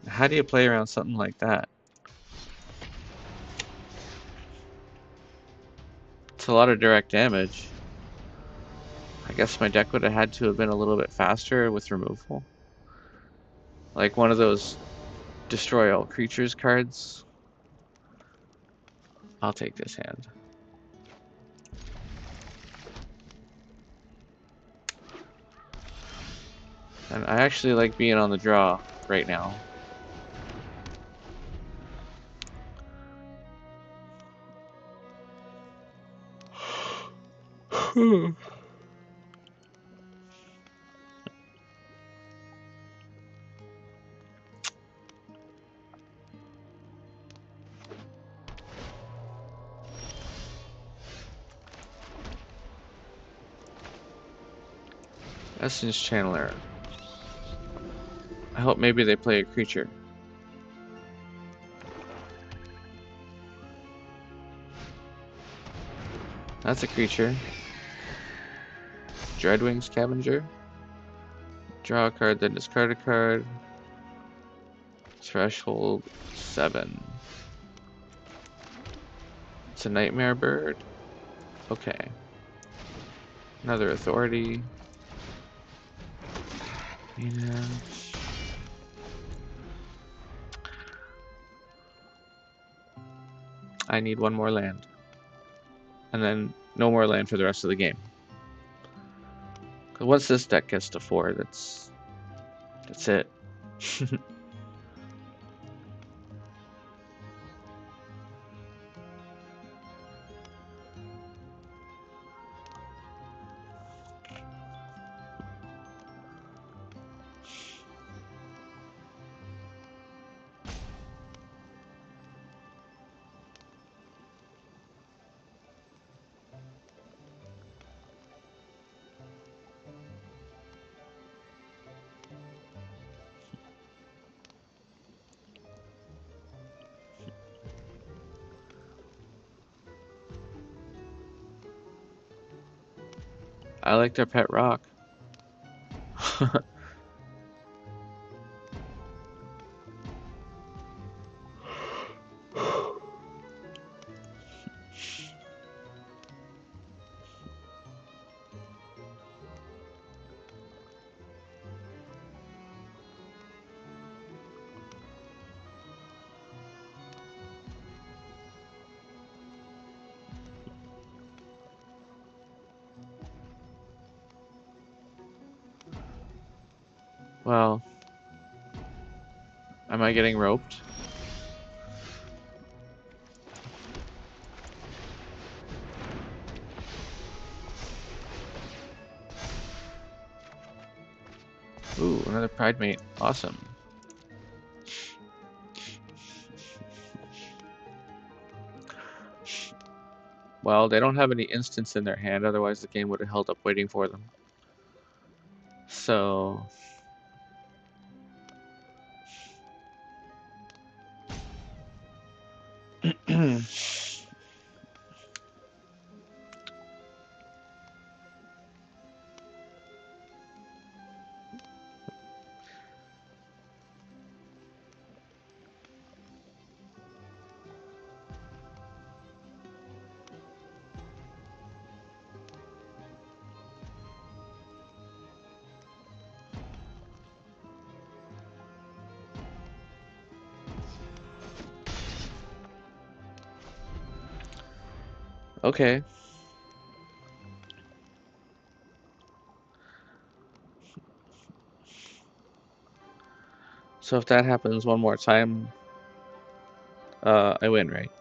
How do you play around something like that? It's a lot of direct damage. I guess my deck would have had to have been a little bit faster with removal. Like one of those destroy all creatures cards. I'll take this hand. And I actually like being on the draw right now. Essence Channeler. I hope maybe they play a creature. That's a creature. Dreadwing Scavenger. Draw a card, then discard a card. Threshold 7. It's a Nightmare Bird. Okay. Another Authority. And I need one more land. And then no more land for the rest of the game. Because once this deck gets to 4, that's it. I like their pet rock. Well, am I getting roped? Ooh, another Pride Mate. Awesome. Well, they don't have any instants in their hand, otherwise the game would have held up waiting for them. So... Okay. So if that happens one more time, I win, right?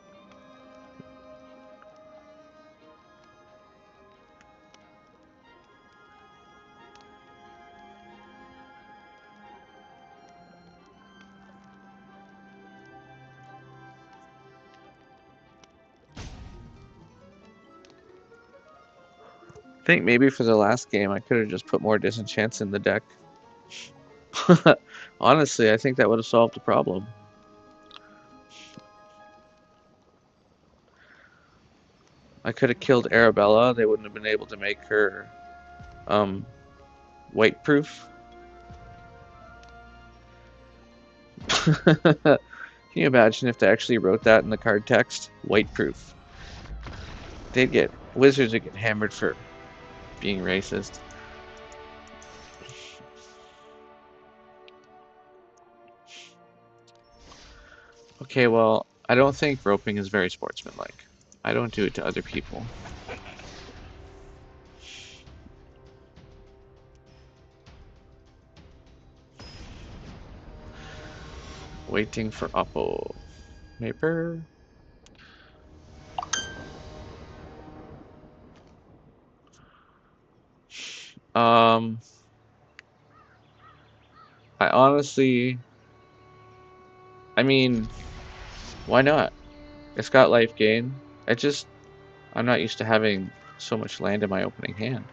I think maybe for the last game I could have just put more disenchants in the deck. Honestly, I think that would have solved the problem. I could have killed Arabella. They wouldn't have been able to make her white proof. Can you imagine if they actually wrote that in the card text? White proof. Wizards would get hammered for being racist. Okay, well, I don't think roping is very sportsmanlike. I don't do it to other people. Waiting for Oppo. Maper. Um, I honestly, I mean, why not? It's got life gain. I'm not used to having so much land in my opening hand.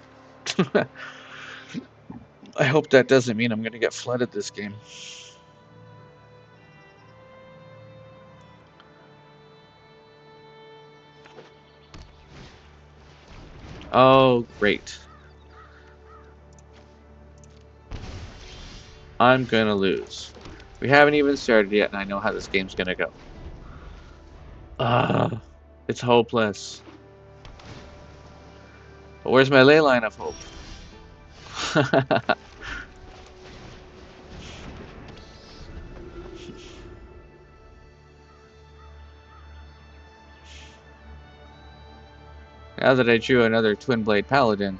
I hope that doesn't mean I'm gonna get flooded this game. Oh, great. I'm gonna lose. We haven't even started yet, and I know how this game's gonna go. It's hopeless. But where's my ley line of hope? Now that I drew another Twin Blade Paladin,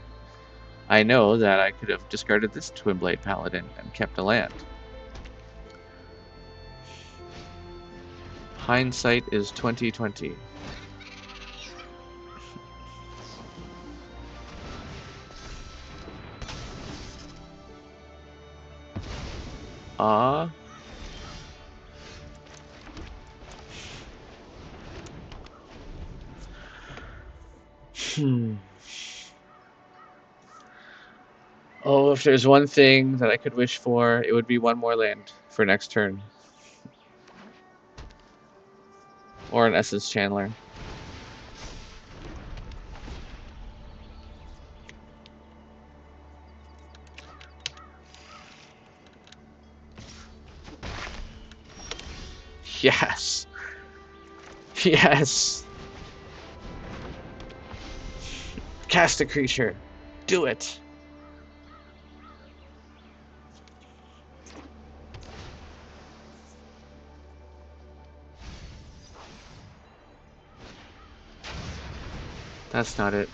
I know that I could have discarded this Twin Blade Paladin and kept a land. Hindsight is 2020. Ah. Oh, if there's one thing that I could wish for, it would be one more land for next turn. Or an Essence Chandler. Yes. Yes. Cast a creature. Do it. That's not it.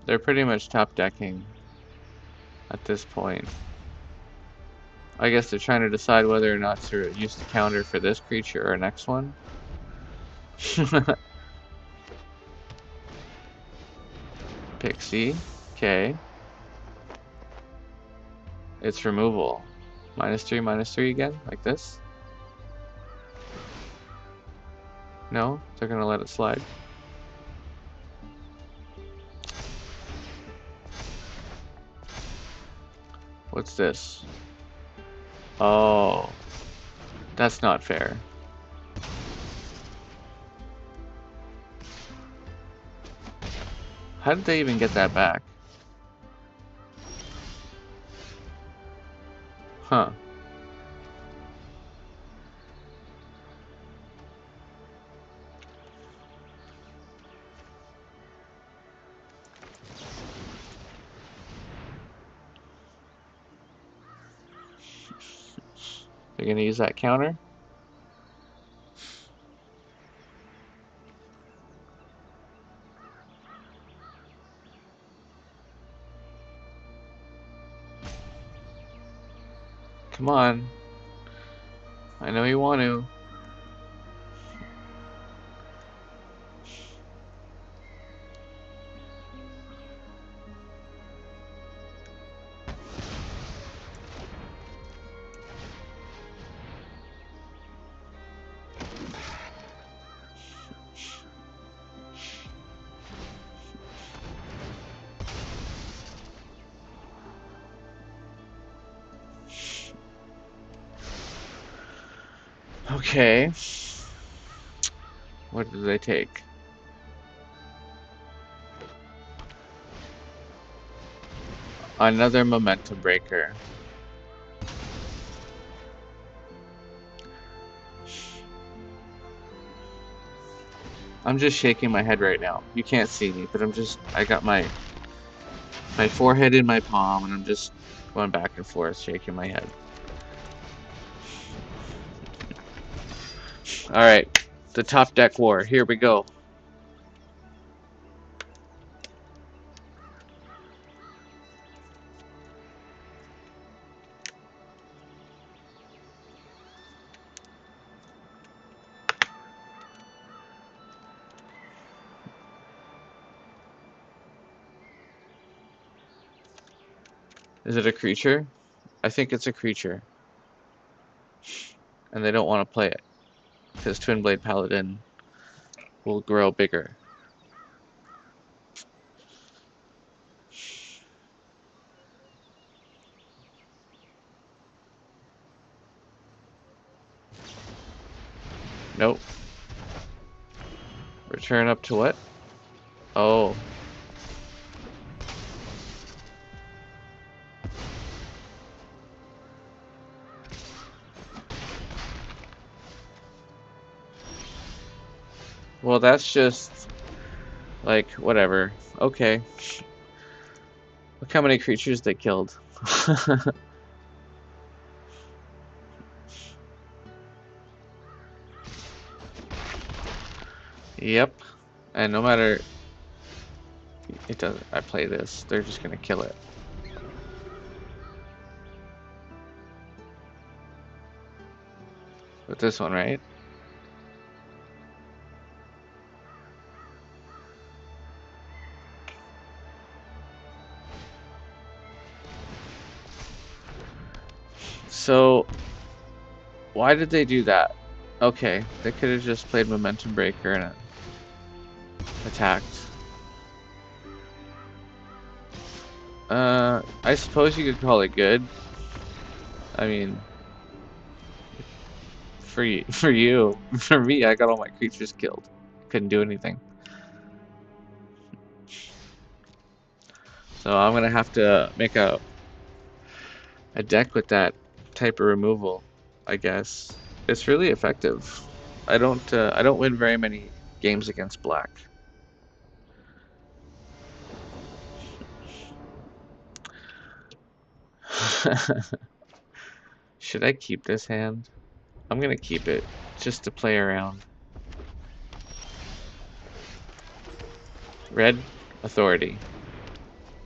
They're pretty much top decking at this point. I guess they're trying to decide whether or not to use the counter for this creature or next one. Pixie. Okay. It's removal. -3/-3 again, like this? No? They're gonna let it slide. What's this? Oh. That's not fair. How did they even get that back? Huh. They're gonna use that counter? Come on. I know you want to. Okay. What did they take? Another momentum breaker. I'm just shaking my head right now. You can't see me, but I got my forehead in my palm and I'm just going back and forth, shaking my head. Alright, the top deck war. Here we go. Is it a creature? I think it's a creature. And they don't want to play it. Because Twin Blade Paladin will grow bigger. Nope. Return up to what? Oh. Well, that's just like whatever. Okay. Look how many creatures they killed. Yep. And no matter it does I play this, they're just gonna kill it. With this one, right? So why did they do that? Okay, they could have just played Momentum Breaker and attacked. I suppose you could call it good. I mean, for you, for me, I got all my creatures killed. Couldn't do anything. So I'm gonna have to make a deck with that type of removal, I guess. It's really effective. I don't win very many games against black. Should I keep this hand? I'm gonna keep it just to play around. Red authority.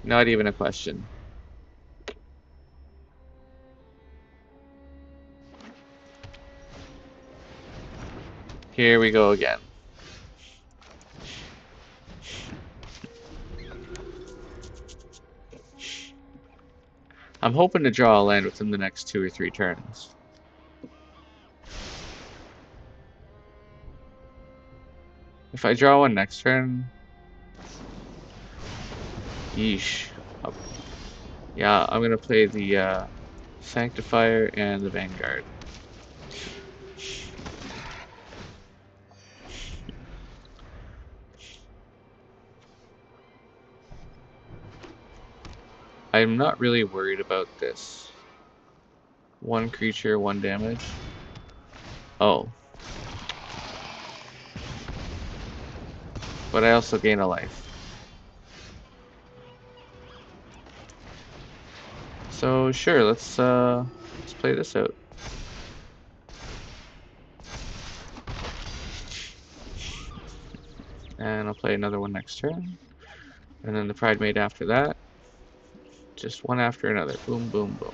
Not even a question. Here we go again. I'm hoping to draw a land within the next 2 or 3 turns. If I draw one next turn, yeesh. Yeah, I'm gonna play the Sanctifier and the Vanguard. I'm not really worried about this. One creature, one damage. Oh. But I also gain a life. So sure, let's play this out. And I'll play another one next turn. And then the Pride Mate after that. Just one after another. Boom, boom, boom.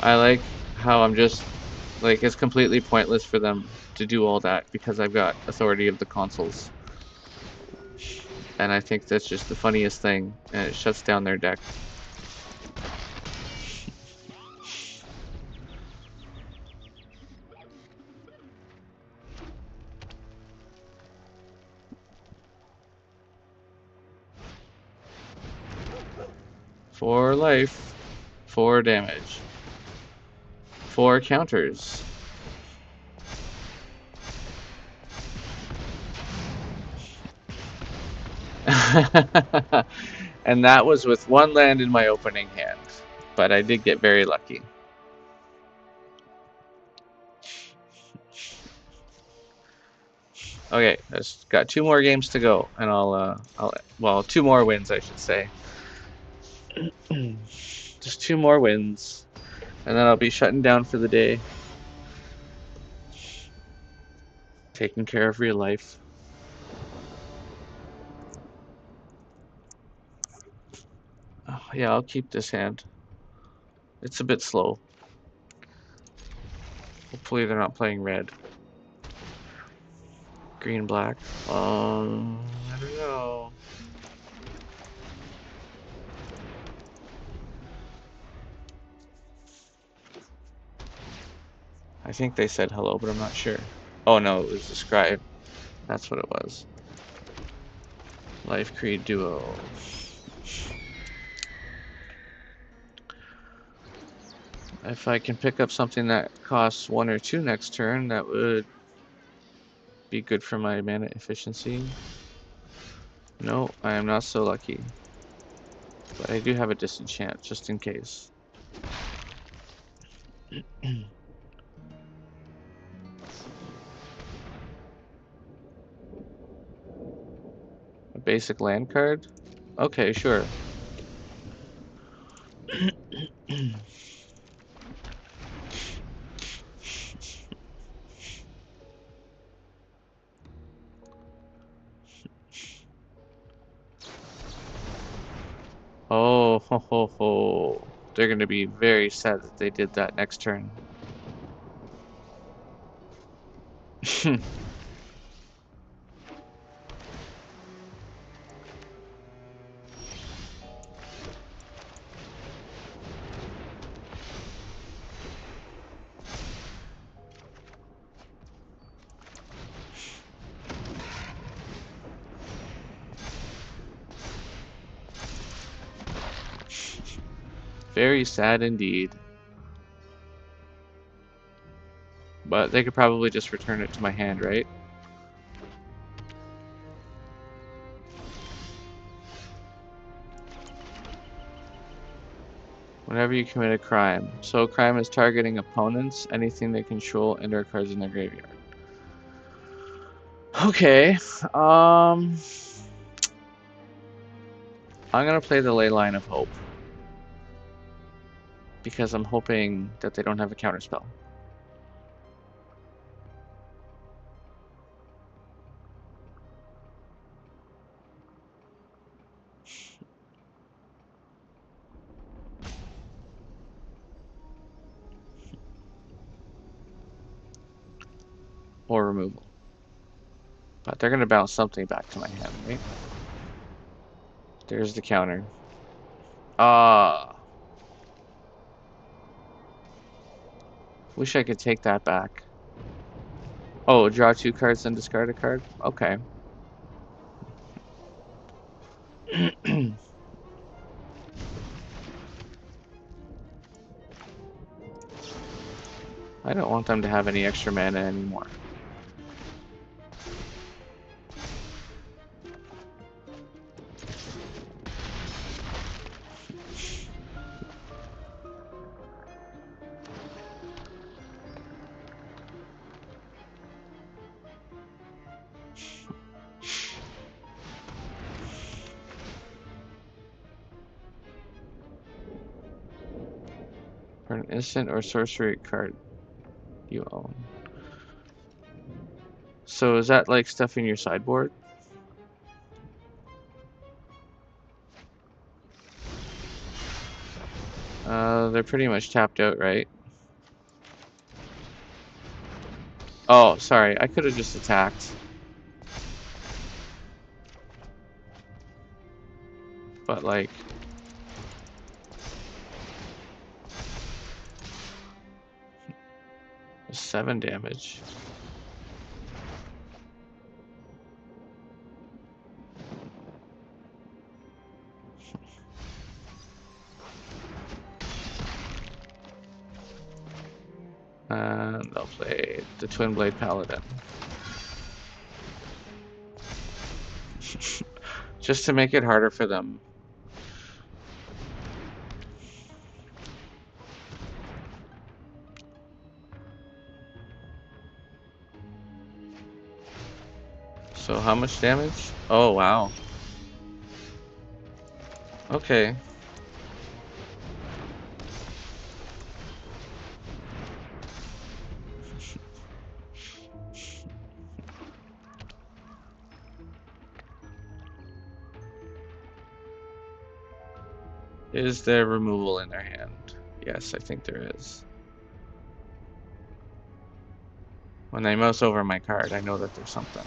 I like how I'm just, like, it's completely pointless for them to do all that because I've got authority of the consoles. And I think that's just the funniest thing, and it shuts down their deck. 4 life. 4 damage. 4 counters. And that was with 1 land in my opening hand. But I did get very lucky. Okay, just got 2 more games to go, and well, 2 more wins, I should say. Just 2 more wins, and then I'll be shutting down for the day. Taking care of real life. Oh, yeah, I'll keep this hand. It's a bit slow. Hopefully they're not playing red. Green, black. I don't know. I think they said hello, but I'm not sure. Oh no, it was the scribe. That's what it was. Life Creed Duo. If I can pick up something that costs 1 or 2 next turn, that would be good for my mana efficiency. No, I am not so lucky. But I do have a disenchant, just in case. A basic land card? Okay, sure. Oh, ho, ho, ho. They're going to be very sad that they did that next turn. Very sad indeed. But they could probably just return it to my hand, right? Whenever you commit a crime. So a crime is targeting opponents, anything they control, and/or cards in their graveyard. Okay. I'm gonna play the Ley Line of Hope. Because I'm hoping that they don't have a counterspell. Or removal. But they're gonna bounce something back to my hand, right? There's the counter. Ah. Wish I could take that back. Oh, draw 2 cards and discard a card? Okay. I don't want them to have any extra mana anymore. For an instant or sorcery card you own. So is that like stuff in your sideboard? They're pretty much tapped out, right? Oh, sorry. I could have just attacked. But like... 7 damage. And they'll play the Twin Blade Paladin. Just to make it harder for them. So how much damage? Oh, wow. Okay. Is there removal in their hand? Yes, I think there is. When I mouse over my card, I know that there's something.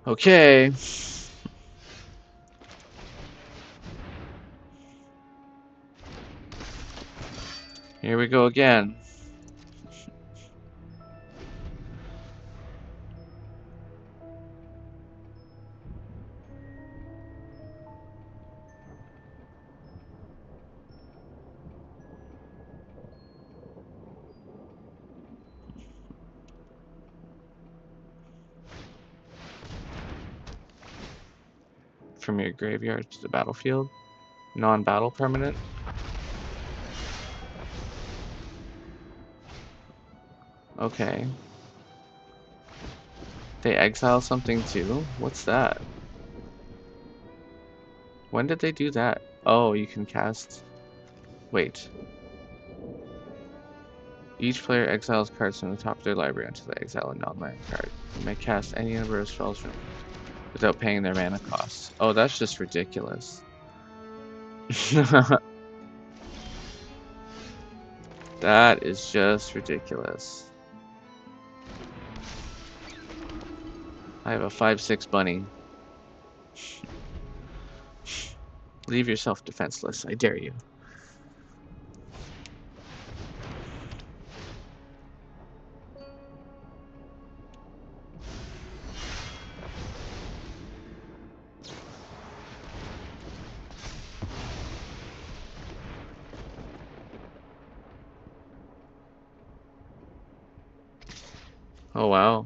Okay. Here we go again. From your graveyard to the battlefield. Non-battle permanent. Okay. They exile something too? What's that? When did they do that? Oh, you can cast... Wait. Each player exiles cards from the top of their library until they exile a non-land card. You may cast any number of spells from without paying their mana costs. Oh, that's just ridiculous. That is just ridiculous. I have a 5/6 bunny. Leave yourself defenseless, I dare you. Oh wow.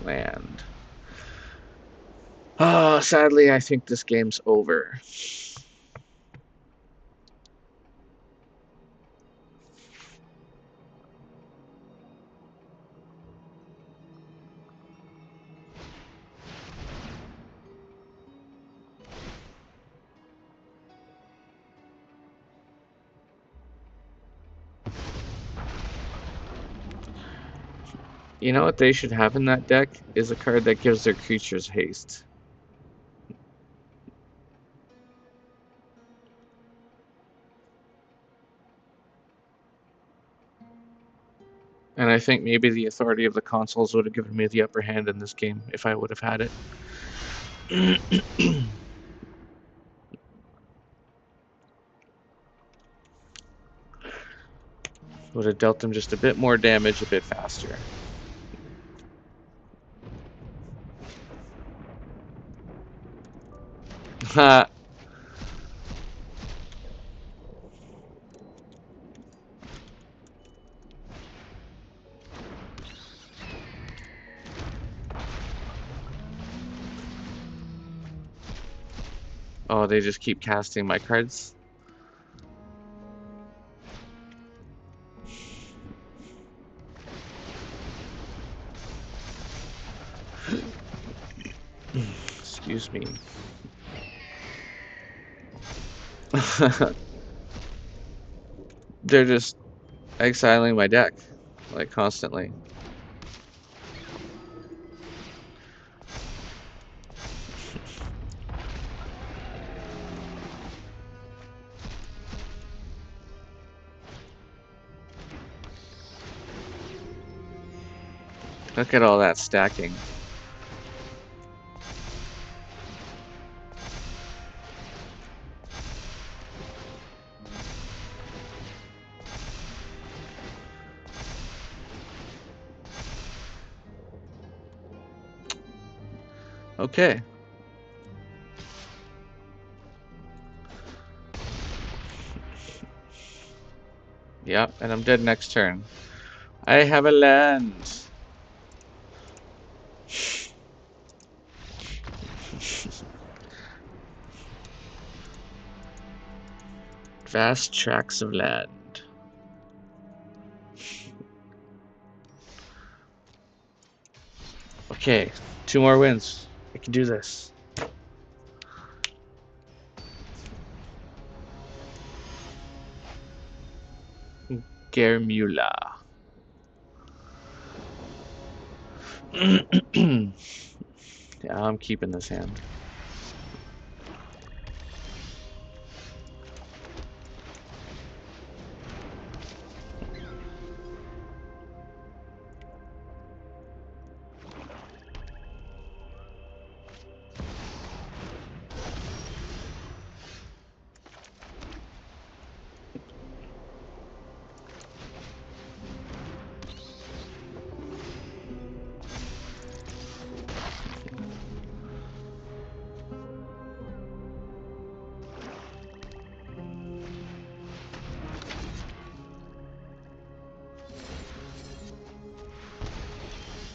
Land. Oh, sadly, I think this game's over. You know what they should have in that deck? Is a card that gives their creatures haste. And I think maybe the authority of the consoles would have given me the upper hand in this game if I would have had it. Would have dealt them just a bit more damage a bit faster. Ha! Oh, they just keep casting my cards. Excuse me. They're just exiling my deck, like, constantly. Look at all that stacking. Okay. Yeah, and I'm dead next turn. I have a land. Vast tracts of land. Okay, 2 more wins. I can do this. Germula. Yeah, I'm keeping this hand.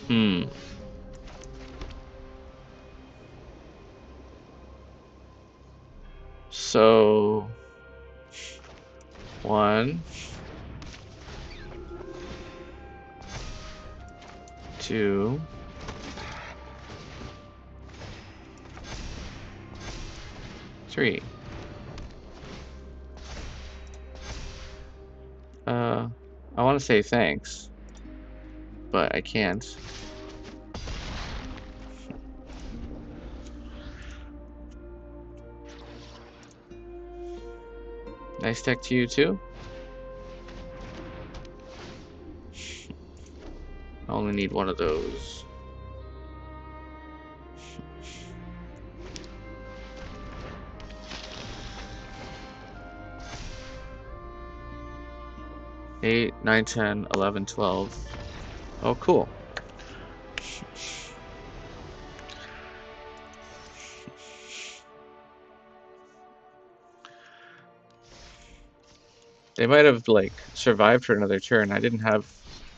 Hmm. So 1, 2, 3. I want to say thanks, but I can't. Nice deck to you too. I only need one of those. Eight, 9, 10, 11, 12. Oh, cool. They might have, like, survived for another turn. I didn't have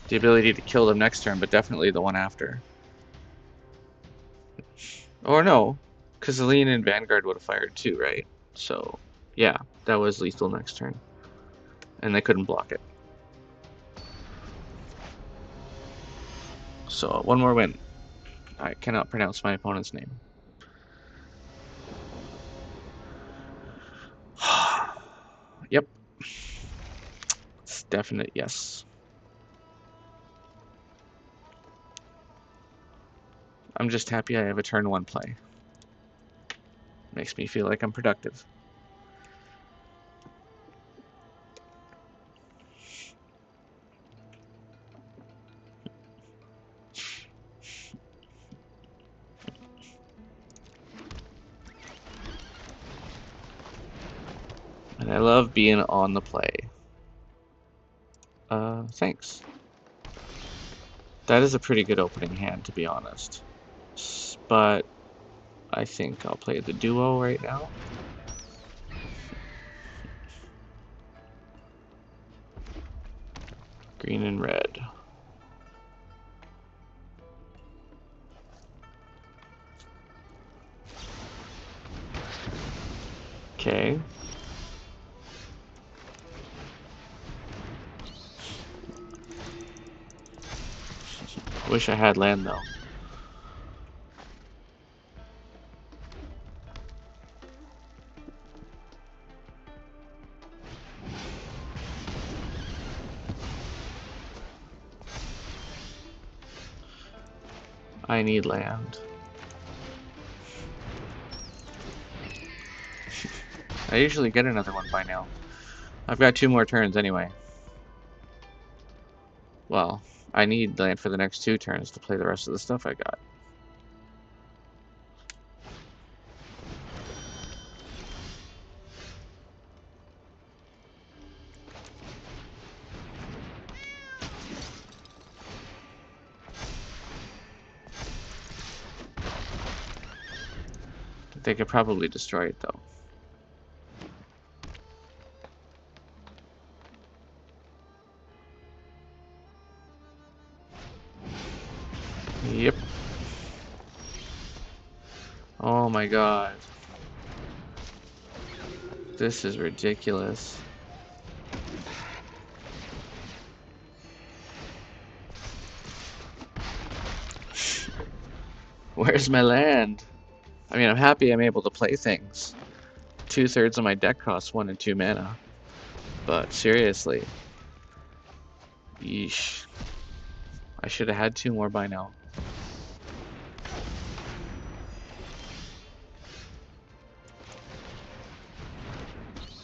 the ability to kill them next turn, but definitely the one after. Or no, because Celine and Vanguard would have fired too, right? So, yeah, that was lethal next turn. And they couldn't block it. So, one more win. I cannot pronounce my opponent's name. Yep. It's definite yes. I'm just happy I have a turn 1 play. Makes me feel like I'm productive. And I love being on the play. Thanks. That is a pretty good opening hand, to be honest. But I think I'll play the duo right now. Green and red. Okay. Wish I had land though. I need land. I usually get another one by now. I've got 2 more turns anyway. Well, I need land for the next 2 turns to play the rest of the stuff I got. They could probably destroy it though. Yep. Oh my god. This is ridiculous. Where's my land? I mean, I'm happy I'm able to play things. 2/3 of my deck costs 1 and 2 mana. But seriously. Yeesh. I should have had 2 more by now.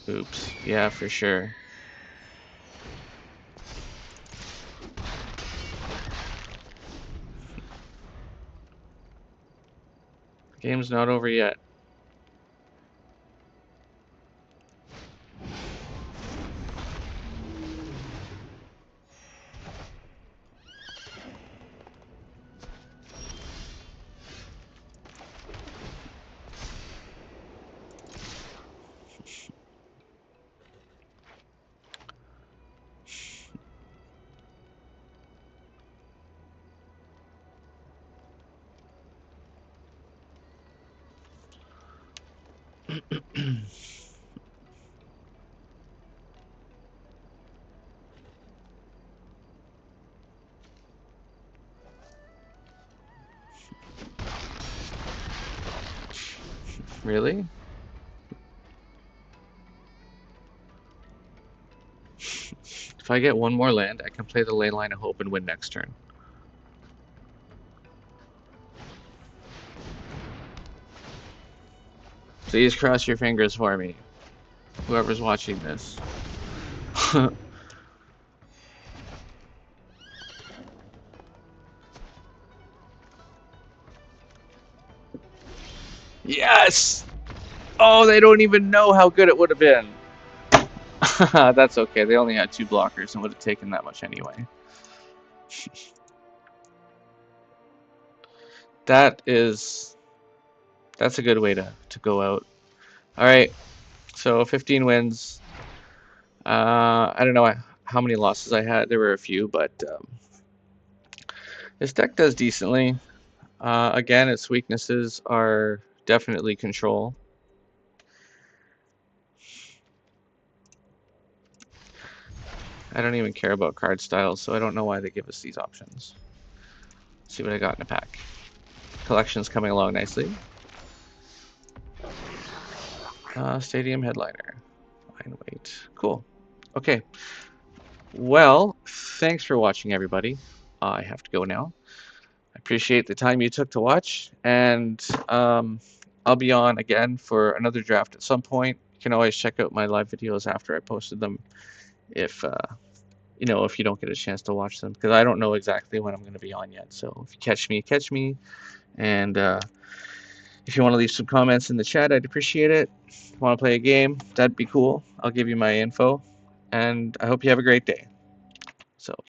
Oops. Yeah, for sure. Game's not over yet. Really? If I get 1 more land, I can play the Ley Line of Hope and win next turn. Please cross your fingers for me, whoever's watching this. Yes! Oh, they don't even know how good it would have been. That's okay. They only had 2 blockers and would have taken that much anyway. That's a good way to go out. All right, so 15 wins. I don't know how many losses I had. There were a few, but this deck does decently. Again, its weaknesses are definitely control. I don't even care about card styles, so I don't know why they give us these options. Let's see what I got in a pack. Collection's coming along nicely. Stadium headliner. Fine, wait. Cool. Okay. Well, thanks for watching, everybody. I have to go now. I appreciate the time you took to watch, and I'll be on again for another draft at some point. You can always check out my live videos after I posted them if you know, if you don't get a chance to watch them, because I don't know exactly when I'm going to be on yet. So if you catch me, catch me. And if you want to leave some comments in the chat, I'd appreciate it. If you want to play a game, that'd be cool. I'll give you my info. And I hope you have a great day. So.